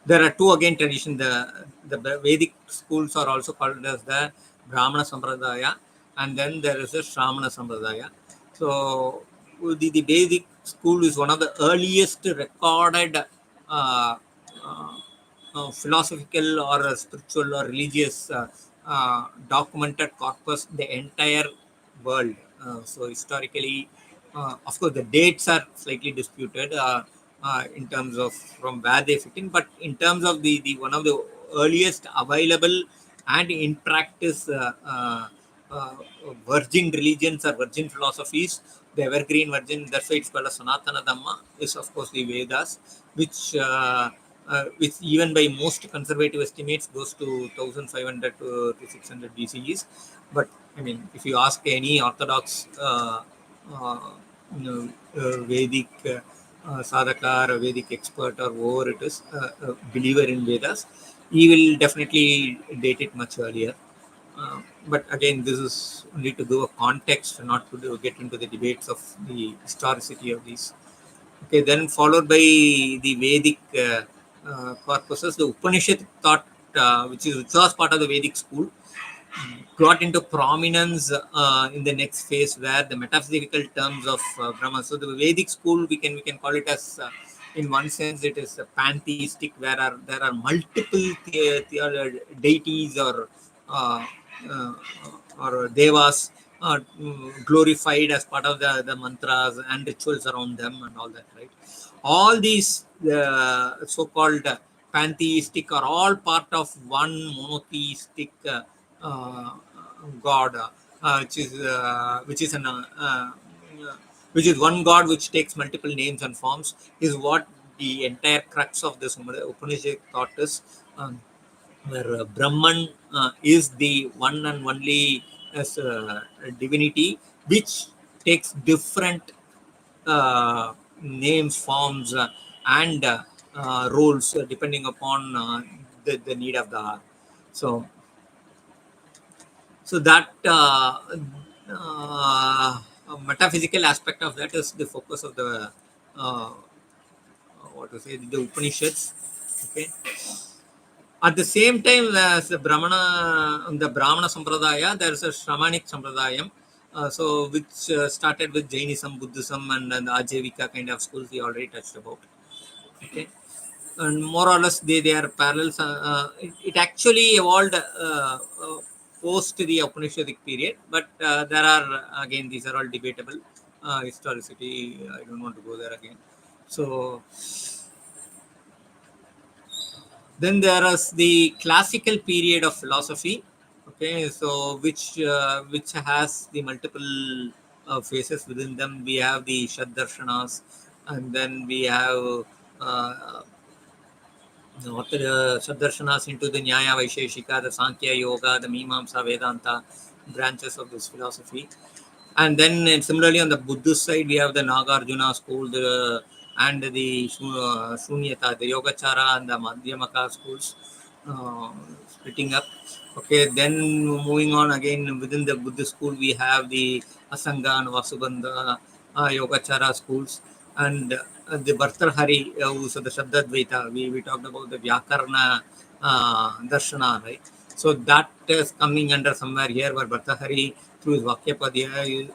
there are two again traditions. The Vedic schools are also called as the Brahmana Sampradaya, and then there is the Shramana Sampradaya. So the Vedic school is one of the earliest recorded uh, uh, philosophical or spiritual or religious documented corpus in the entire world. So historically, of course, the dates are slightly disputed in terms of from where they fit in, but in terms of the one of the earliest available and in practice uh, virgin religions or virgin philosophies, the evergreen virgin, that's why it's called a Sanatanadharma, is of course the Vedas, which even by most conservative estimates goes to 1500 to 600 BCEs. But I mean, if you ask any Orthodox uh, Vedic sadhaka or Vedic expert or whoever it is, believer in Vedas, he will definitely date it much earlier. But again, this is only to give a context, not to get into the debates of the historicity of these. Okay, then followed by the Vedic corpuses, the Upanishad thought, which was part of the Vedic school, got into prominence in the next phase, where the metaphysical terms of Brahma. So the Vedic school, we can call it as, in one sense, it is pantheistic, where there are multiple deities uh, uh, or devas glorified as part of the mantras and rituals around them and all that, right? All these so-called pantheistic are all part of one monotheistic uh, god, which is one god which takes multiple names and forms, is what the entire crux of this Upanishad thought is. Where Brahman is the one and only as divinity, which takes different names, forms, and roles depending upon the need of the hour. So, so that metaphysical aspect of that is the focus of the uh, what to say, the Upanishads. Okay. At the same time, as the Brahmana Sampradaya, there is a Shramanic Sampradayam, so which started with Jainism, Buddhism, and the Ajivika kind of schools we already touched about. Okay, and more or less they are parallels. It actually evolved post the Upanishadic period, but there are again, these are all debatable historicity. I don't want to go there again. So then there is the classical period of philosophy. Okay, so which has the multiple phases within them. We have the Shad-darshanas, and then we have uh, what the Shad-darshanas into the Nyaya Vaisheshika, the Sankhya Yoga, the Mimamsa Vedanta branches of this philosophy. And then similarly on the Buddhist side, we have the Nagarjuna school, and the Shunyata, the Yogacara and the Madhyamaka schools splitting up. Okay, then moving on again within the Buddhist school, we have the Asanga and Vasubandha Yogacara schools, and the Bhartrhari, who's the Shabdadvaita. We talked about the Vyakarna Darshana, right? So that is coming under somewhere here, where Bhartrhari, through his Vakyapadya,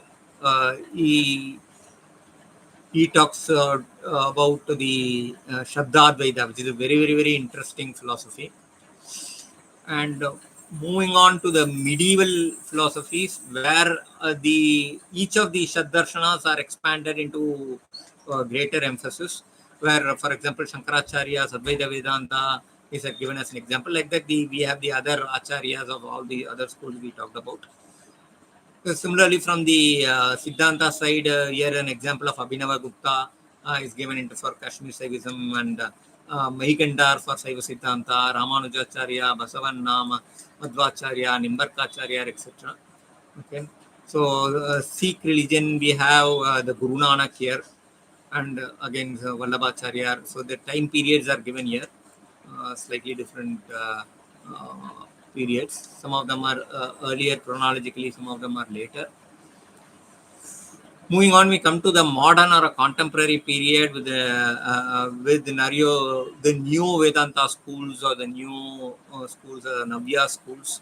he talks about the Shabdadvaita, which is a very, very, very interesting philosophy. And moving on to the medieval philosophies, where each of the Shadarshanas are expanded into greater emphasis. Where, for example, Shankaracharya's Advaita Vedanta is given as an example. Like that, we have the other acharyas of all the other schools we talked about. Similarly, from the Siddhanta side, here an example of Abhinava Gupta is given into for Kashmir Saivism, and Mahikandar for Saiva Siddhanta, Ramanujacharya, Basavan Madhvacharya, Nimbarkacharya, etc. Okay, so Sikh religion, we have the Guru Nanak here, and again Vallabhacharya. So the time periods are given here, slightly different periods. Some of them are earlier chronologically, some of them are later. Moving on, we come to the modern or a contemporary period with the new Vedanta schools, or the new schools, Navya schools,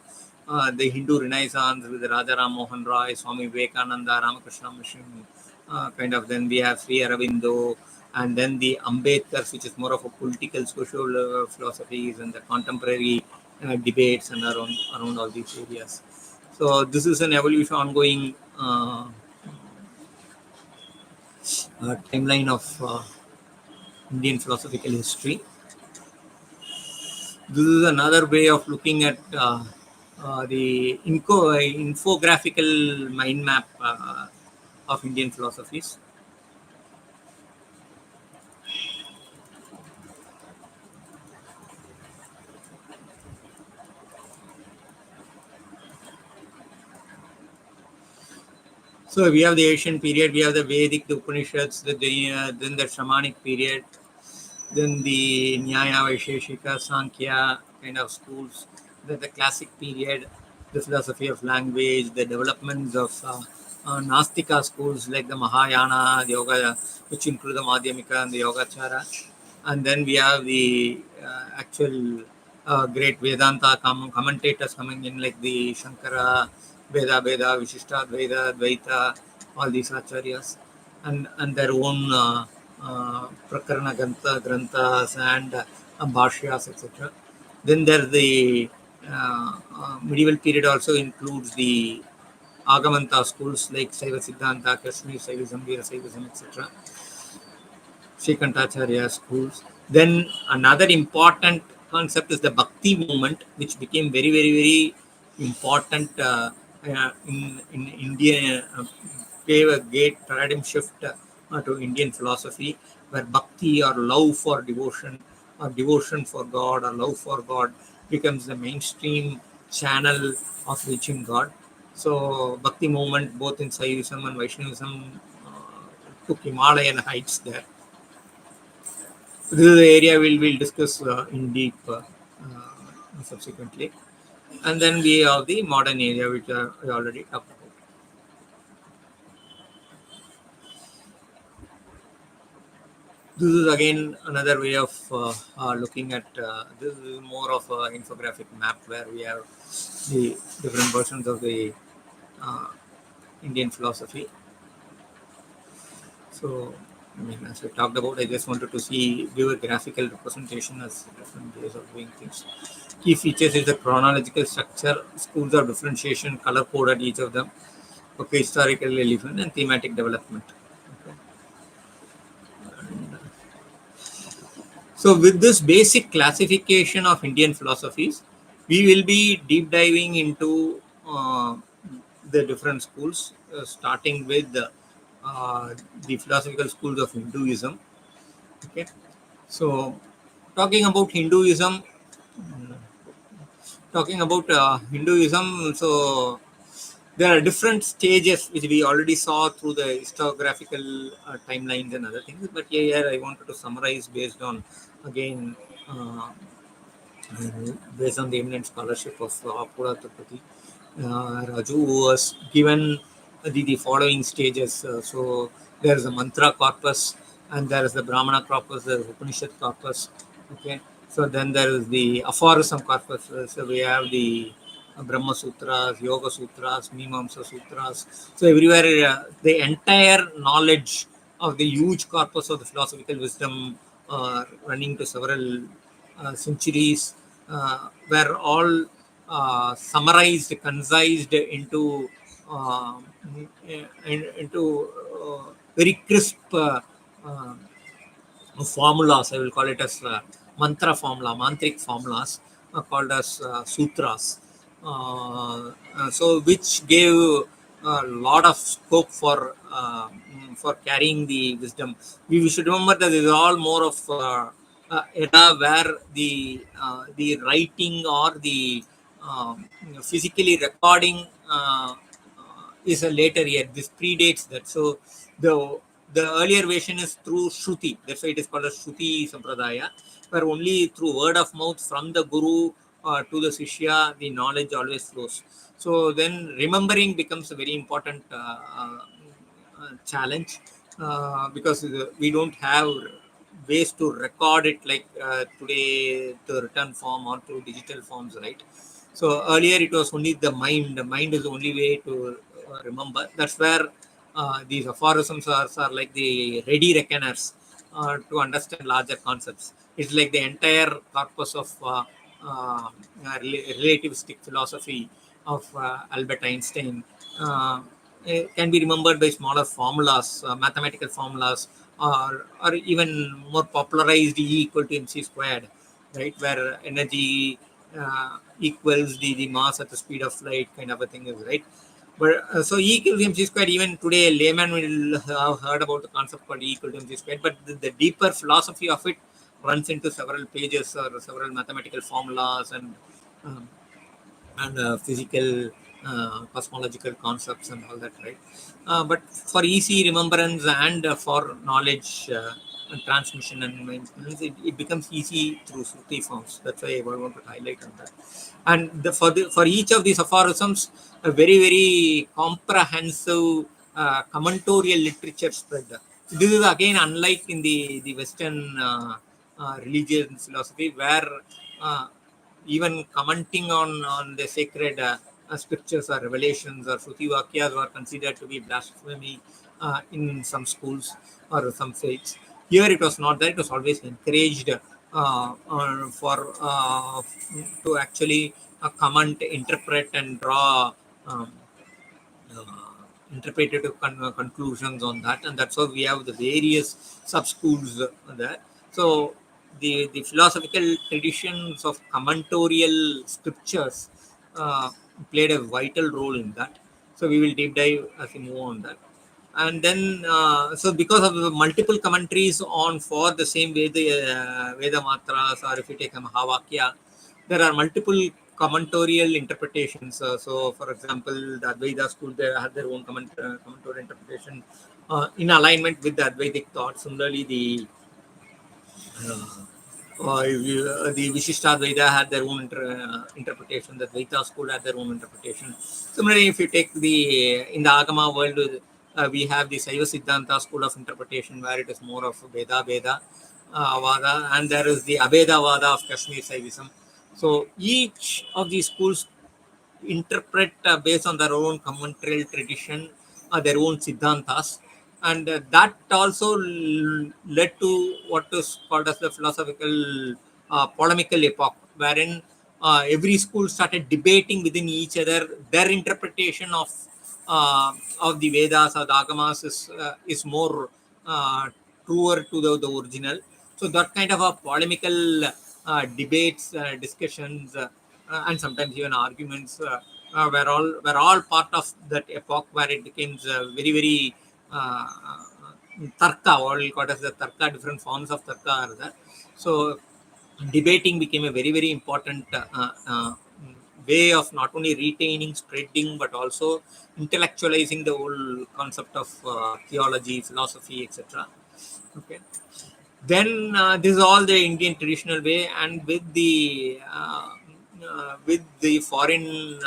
the Hindu Renaissance with Raja Ram Mohan Roy, Swami Vivekananda, Ramakrishna Mission, kind of. Then we have Sri Aurobindo, and then the Ambedkar, which is more of a political, social philosophies, and the contemporary debates and around all these areas. So this is an evolution ongoing timeline of Indian philosophical history. This is another way of looking at the infographical mind map of Indian philosophies. So we have the Asian period, we have the Vedic, the Upanishads, then the Shamanic period, then the jñāna, Vaisheshika, Sankhya kind of schools, then the classic period, the philosophy of language, the developments of Nastika schools like the Mahayana, the Yoga, which include the Madhyamika and the Yogacara. And then we have the actual great Vedanta commentators coming in, like the Shankara, Veda, Vishishta, Dvaita, all these acharyas, and their own Prakarana Granthas and Bhashyas, etc. Then there's the medieval period also includes the Agamanta schools like Saiva Siddhanta, Kashmir Saivism, Veera Saivism, etc. Srikantacharya schools. Then another important concept is the Bhakti movement, which became very, very, very important in India, gave a great paradigm shift to Indian philosophy, where Bhakti, or love for devotion, or devotion for God, or love for God becomes the mainstream channel of reaching God. So Bhakti movement, both in Saivism and Vaishnavism, took Himalayan heights there. This is the area we'll discuss in deep subsequently. And then we have the modern area, which I already talked about. This is again another way of looking at this is more of an infographic map, where we have the different versions of the Indian philosophy. So, I mean, as we talked about, I just wanted to give a graphical representation as different ways of doing things. Key features is the chronological structure, schools of differentiation, color coded each of them, okay, historical relevance, and thematic development. Okay. So with this basic classification of Indian philosophies, we will be deep diving into the different schools, starting with the philosophical schools of Hinduism. Okay, so talking about Hinduism, so there are different stages which we already saw through the historiographical timelines and other things. But here I wanted to summarize based on, again, based on the eminent scholarship of Puratapati Raju, who was given the following stages. So there is a mantra corpus, and there is the Brahmana corpus, there is Upanishad corpus. Okay, so then there is the aphorism corpus. So we have the Brahma Sutras, Yoga Sutras, Mimamsa Sutras. So everywhere, the entire knowledge of the huge corpus of the philosophical wisdom running to several centuries, were all summarized, concised uh, into very crisp uh, formulas. I will call it as mantra formula, mantric formulas called as sutras. So which gave a lot of scope for carrying the wisdom. We should remember that this is all more of era where the writing or the physically recording is a later year. This predates that. So the earlier version is through Shruti. That's why it is called a Shruti Sampradaya, where only through word of mouth from the Guru to the Sishya, the knowledge always flows. So then remembering becomes a very important challenge because we don't have ways to record it like today to written form or to digital forms, right? So earlier it was only the mind. The mind is the only way to remember. That's where these aphorisms are like the ready reckoners to understand larger concepts. It's like the entire corpus of relativistic philosophy of Albert Einstein can be remembered by smaller formulas, mathematical formulas, or even more popularized E equal to mc squared, right? Where energy equals the mass at the speed of light, kind of a thing is right. But so E equals mc squared, even today, a layman will have heard about the concept called E equal to mc squared, but the deeper philosophy of it runs into several pages or several mathematical formulas um, and physical cosmological concepts and all that, right? But for easy remembrance and for knowledge and transmission and maintenance, it becomes easy through Sruti forms. That's why I want to highlight on that. And for each of these aphorisms, a very, very comprehensive commentorial literature spread. This is again unlike in the Western religious philosophy, where uh, even commenting on the sacred scriptures or revelations or Shruti Vakyas were considered to be blasphemy in some schools or some faiths. Here it was not that, it was always encouraged for to actually comment, interpret, and draw interpretative conclusions on that, and that's why we have the various sub schools there. So the philosophical traditions of commentorial scriptures played a vital role in that. So we will deep dive as we move on that. And then so because of the multiple commentaries on for the same Veda matras, or if you take a Mahavakya, there are multiple commentorial interpretations. So, for example, the Advaita school, they have their own commentorial interpretation in alignment with the Advaitic thought. Similarly, the Vishishtadvaita had their own interpretation. The Dvaita school had their own interpretation. Similarly, if you take in the Agama world, we have the Saiva Siddhanta school of interpretation, where it is more of Veda Vada, and there is the Abheda Vada of Kashmir Saivism. So each of these schools interpret based on their own commentary tradition, their own siddhantas, and that also led to what is called as the philosophical polemical epoch, wherein every school started debating within each other their interpretation of the Vedas or the Agamas is more truer to the original. So that kind of a polemical debates, discussions, and sometimes even arguments were all part of that epoch, where it became very, very tarka, what we call as the tarka. Different forms of tarka are there. So debating became a very, very important way of not only retaining, spreading, but also intellectualizing the whole concept of theology, philosophy, etc. Okay. Then this is all the Indian traditional way, and with the foreign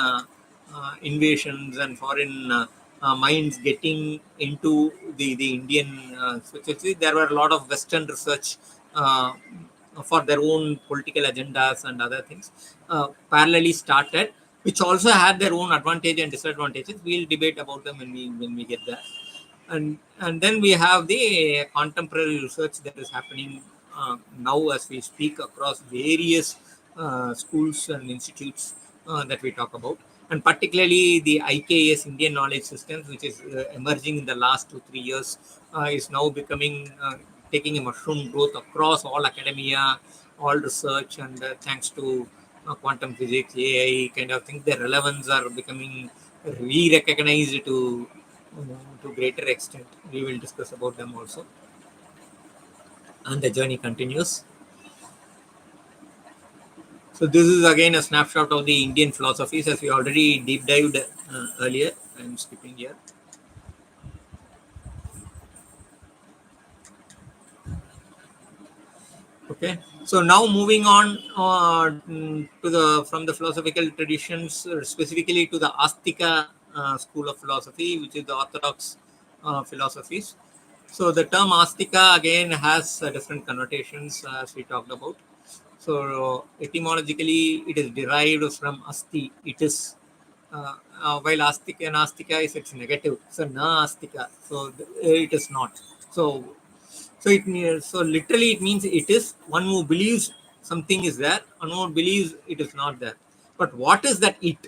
invasions and foreign minds getting into the Indian society, there were a lot of Western research uh, for their own political agendas and other things parallelly started, which also had their own advantage and disadvantages. We'll debate about them when we get there. And then we have the contemporary research that is happening now as we speak across various schools and institutes that we talk about. And particularly the IKS, Indian Knowledge Systems, which is emerging in the last 2-3 years, is now becoming, taking a mushroom growth across all academia, all research, and thanks to quantum physics, AI kind of things, their relevance are becoming re-recognized to greater extent. We will discuss about them also. And the journey continues. So this is again a snapshot of the Indian philosophies, as we already deep dived earlier. I am skipping here. Okay, so now moving on to the from the philosophical traditions, specifically to the Astika school of philosophy, which is the orthodox philosophies. So the term Astika again has different connotations, as we talked about. So etymologically, it is derived from asti. It is while astika and astika is its negative. So na astika. So it is not. So literally it means it is one who believes something is there, and one who believes it is not there. But what is that it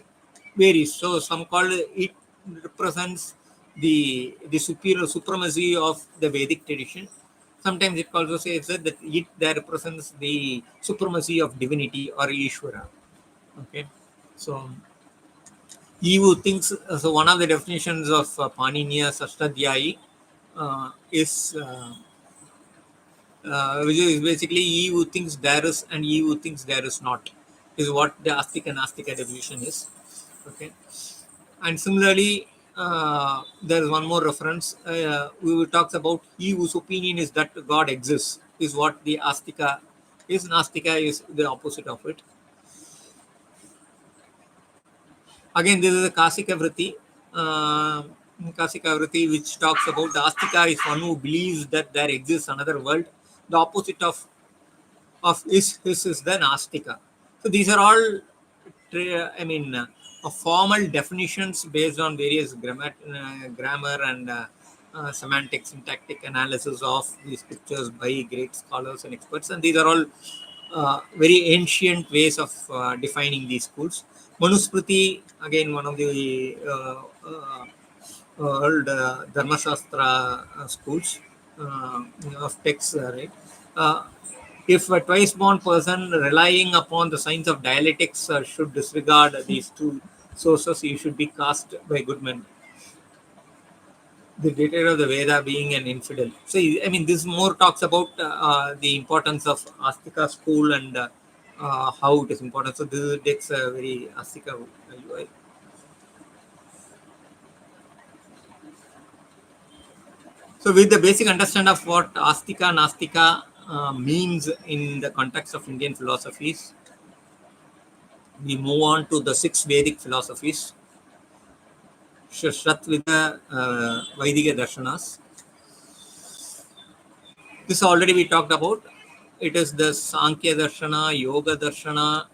varies. So some call it represents the superior supremacy of the Vedic tradition. Sometimes it also says that it that represents the supremacy of divinity or Ishvara. Okay, so he who thinks, so one of the definitions of Paniniya Sashtadhyayi is which is basically he who thinks there is and he who thinks there is not, is what the Astika and Astika definition is. Okay, and similarly, there is one more reference. We talks about he whose opinion is that God exists, is what the Astika is. Nastika is the opposite of it. Again, this is a Kasika Vritti. Kasika Vritti, which talks about the Astika is one who believes that there exists another world. The opposite of his is the Nastika. So these are all, formal definitions based on various grammar and semantic, syntactic analysis of the scriptures by great scholars and experts. And these are all very ancient ways of defining these schools. Manusmriti, again, one of the old Dharmashastra schools of texts, right? If a twice born person relying upon the science of dialectics should disregard these two sources, he should be cast by good men. The dictator of the Veda being an infidel. So, this more talks about the importance of Astika school and how it is important. So, this takes a very Astika UI. So, with the basic understanding of what Astika and Nastika means in the context of Indian philosophies, we move on to the 6 Vedic philosophies. Shratvida Vaidika Darshanas. This already we talked about. It is the Sankhya Darshana, Yoga Darshana,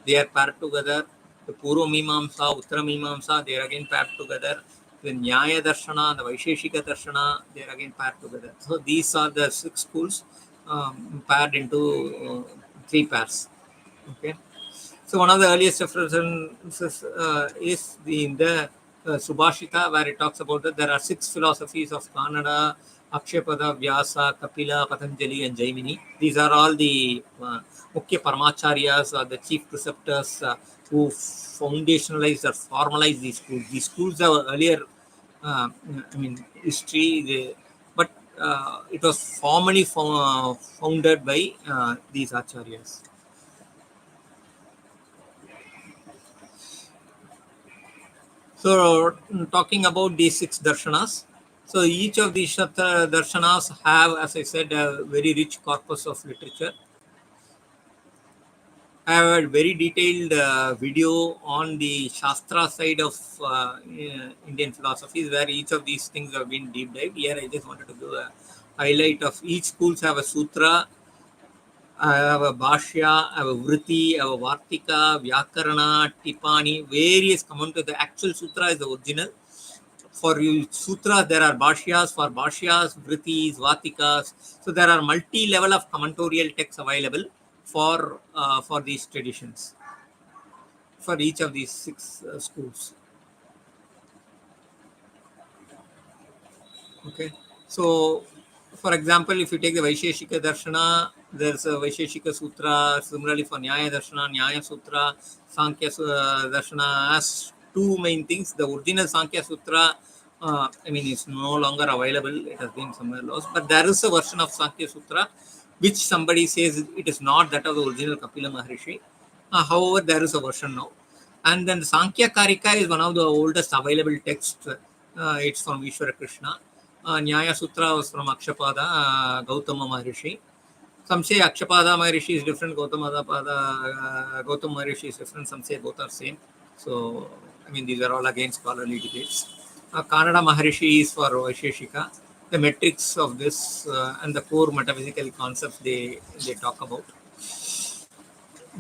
they are paired together. The Purva Mimamsa, Uttara Mimamsa, they are again paired together. The Nyaya Darshana, the Vaisheshika Darshana, they are again paired together. So these are the 6 schools paired into 3 pairs. Okay. So one of the earliest references is in the Subhashita, where it talks about that there are 6 philosophies of Kannada, Akshapada, Vyasa, Kapila, Patanjali, and Jaimini. These are all the Mukhya Paramacharyas, or the chief preceptors who foundationalized or formalized these schools. These schools have earlier, history, but it was formally founded by these acharyas. So, talking about these 6 darshanas, so each of these darshanas have, as I said, a very rich corpus of literature. I have a very detailed video on the Shastra side of Indian philosophies, where each of these things have been deep dived. Here, I just wanted to do a highlight of each schools have a sutra. I have a bhāshya, I have a vritti, I have a vartika, vyakarana, tipani, various come to the actual sutra is the original. For sutras, there are bhāshyas, for bhāshyas, vrittis, vatikas. So there are multi-level of commentorial texts available for these traditions. for each of these 6 schools. Okay, so for example, if you take the Vaisheshika Darshana, there's a Vaisheshika Sutra. Similarly, for Nyaya Darshana, Nyaya Sutra, Sankhya Darshana has 2 main things. The original Sankhya Sutra, I mean, it's no longer available. It has been somewhere lost. But there is a version of Sankhya Sutra which somebody says it is not that of the original Kapila Maharishi. However, there is a version now. And then Sankhya Karika is one of the oldest available texts. It's from Ishvara Krishna. Nyaya Sutra was from Akshapada, Gautama Maharishi. Some say Akshapada Maharishi is different, Gautama Maharishi is different, some say both are same. So, I mean, these are all again scholarly debates. Kannada Maharishi is for Vaisheshika. The metrics of this and the core metaphysical concepts they talk about.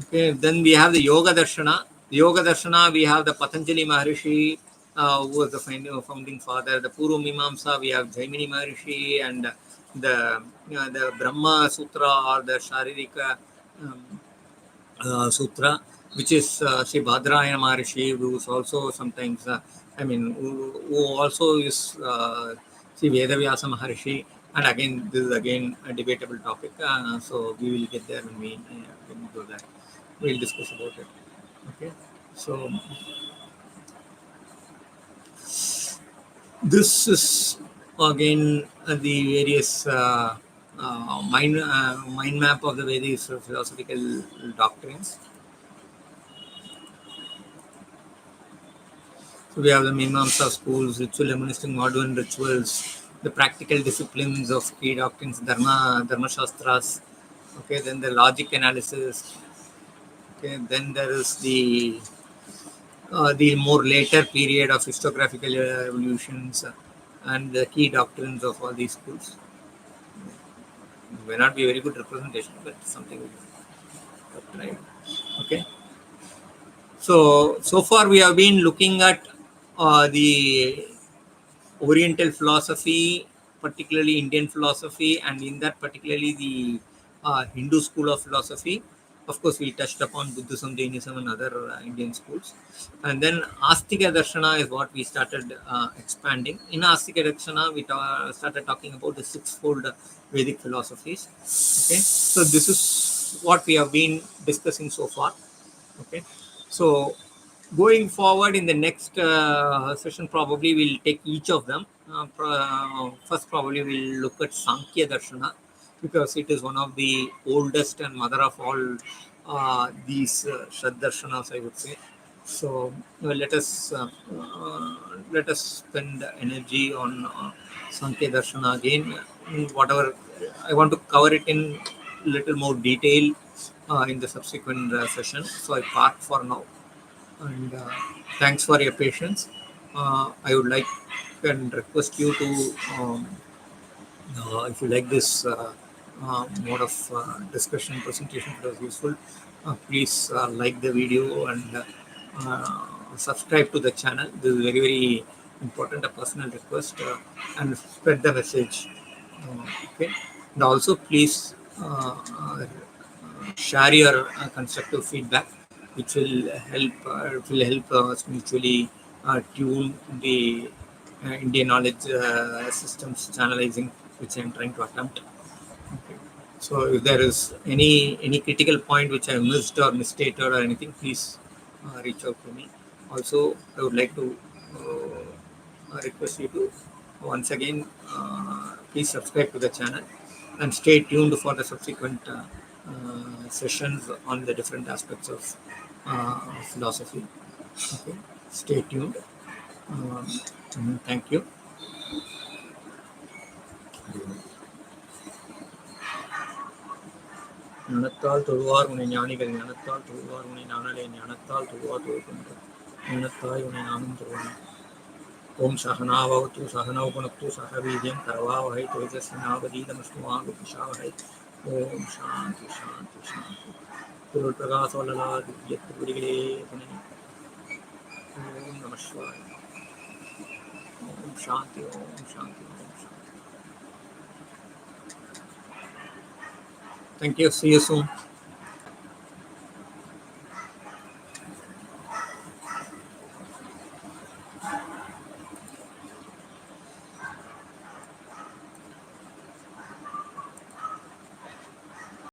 Okay, then we have the Yoga Darshana. The Yoga Darshana, we have the Patanjali Maharishi, who was the founding father. The Purva Mimamsa, we have Jaimini Maharishi, and the Brahma Sutra or the Sharirika Sutra, which is Sri Bhadrayana Maharishi, who is also sometimes, who also is Sri Vedavyasa Maharishi. And again, this is again a debatable topic. So we will get there when we go there. We'll discuss about it. Okay, so this is again the various mind map of the various philosophical doctrines. So we have the Mimamsa schools, ritual humanistic modern rituals, the practical disciplines of key doctrines, Dharma Shastras. Okay, then the logic analysis. Okay, then there is the more later period of historiographical evolutions and the key doctrines of all these schools. It may not be a very good representation, but something we have tried. Okay. So far we have been looking at the Oriental philosophy, particularly Indian philosophy, and in that particularly the Hindu school of philosophy. Of course, we touched upon Buddhism, Jainism, and other Indian schools. And then Astika Darshana is what we started expanding. In Astika Darshana, we started talking about the 6-fold Vedic philosophies. Okay, so this is what we have been discussing so far. Okay, so going forward in the next session, probably we'll take each of them. First, probably we'll look at Sankhya Darshana, because it is one of the oldest and mother of all these Shraddharshanas, I would say. So let us spend energy on Sankhya Darshana again. Whatever I want to cover it in little more detail in the subsequent session. So I park for now. And thanks for your patience. I would like and request you to, if you like this mode of discussion presentation, if it was useful, please like the video and subscribe to the channel. This is very, very important, a personal request, and spread the message. Okay, and also please share your constructive feedback, which will help us mutually tune the Indian knowledge systems channelizing, which I'm trying to attempt. Okay. So if there is any critical point which I missed or misstated or anything, please reach out to me. Also, I would like to request you to once again please subscribe to the channel and stay tuned for the subsequent sessions on the different aspects of philosophy. Okay, stay tuned. Thank you. ஞானத்தால் தொழுவார் உன்னை ஞானிகள், ஞானத்தால் தொழுவார் உன்னை ஞானலே, ஞானத்தால் தொழுவார் தொழுகின்ற ஞானத்தாய் உன்னை நானும் தொழுவேன். ஓம் சகனாவவது சகனௌ புனக்து சக வீர்யம் கரவாவஹை தேஜஸ்வினாவதீதமஸ்து மா வித்விஷாவஹை. ஓம் சாந்தி சாந்தி சாந்தி. பொருள் பிரகாச வல்லலா திவ்யத்து குருவிலே துணை. ஓம் நம சிவாய. ஓம் சாந்தி ஓம் சாந்தி ஓம் சாந்தி. Thank you. See you soon.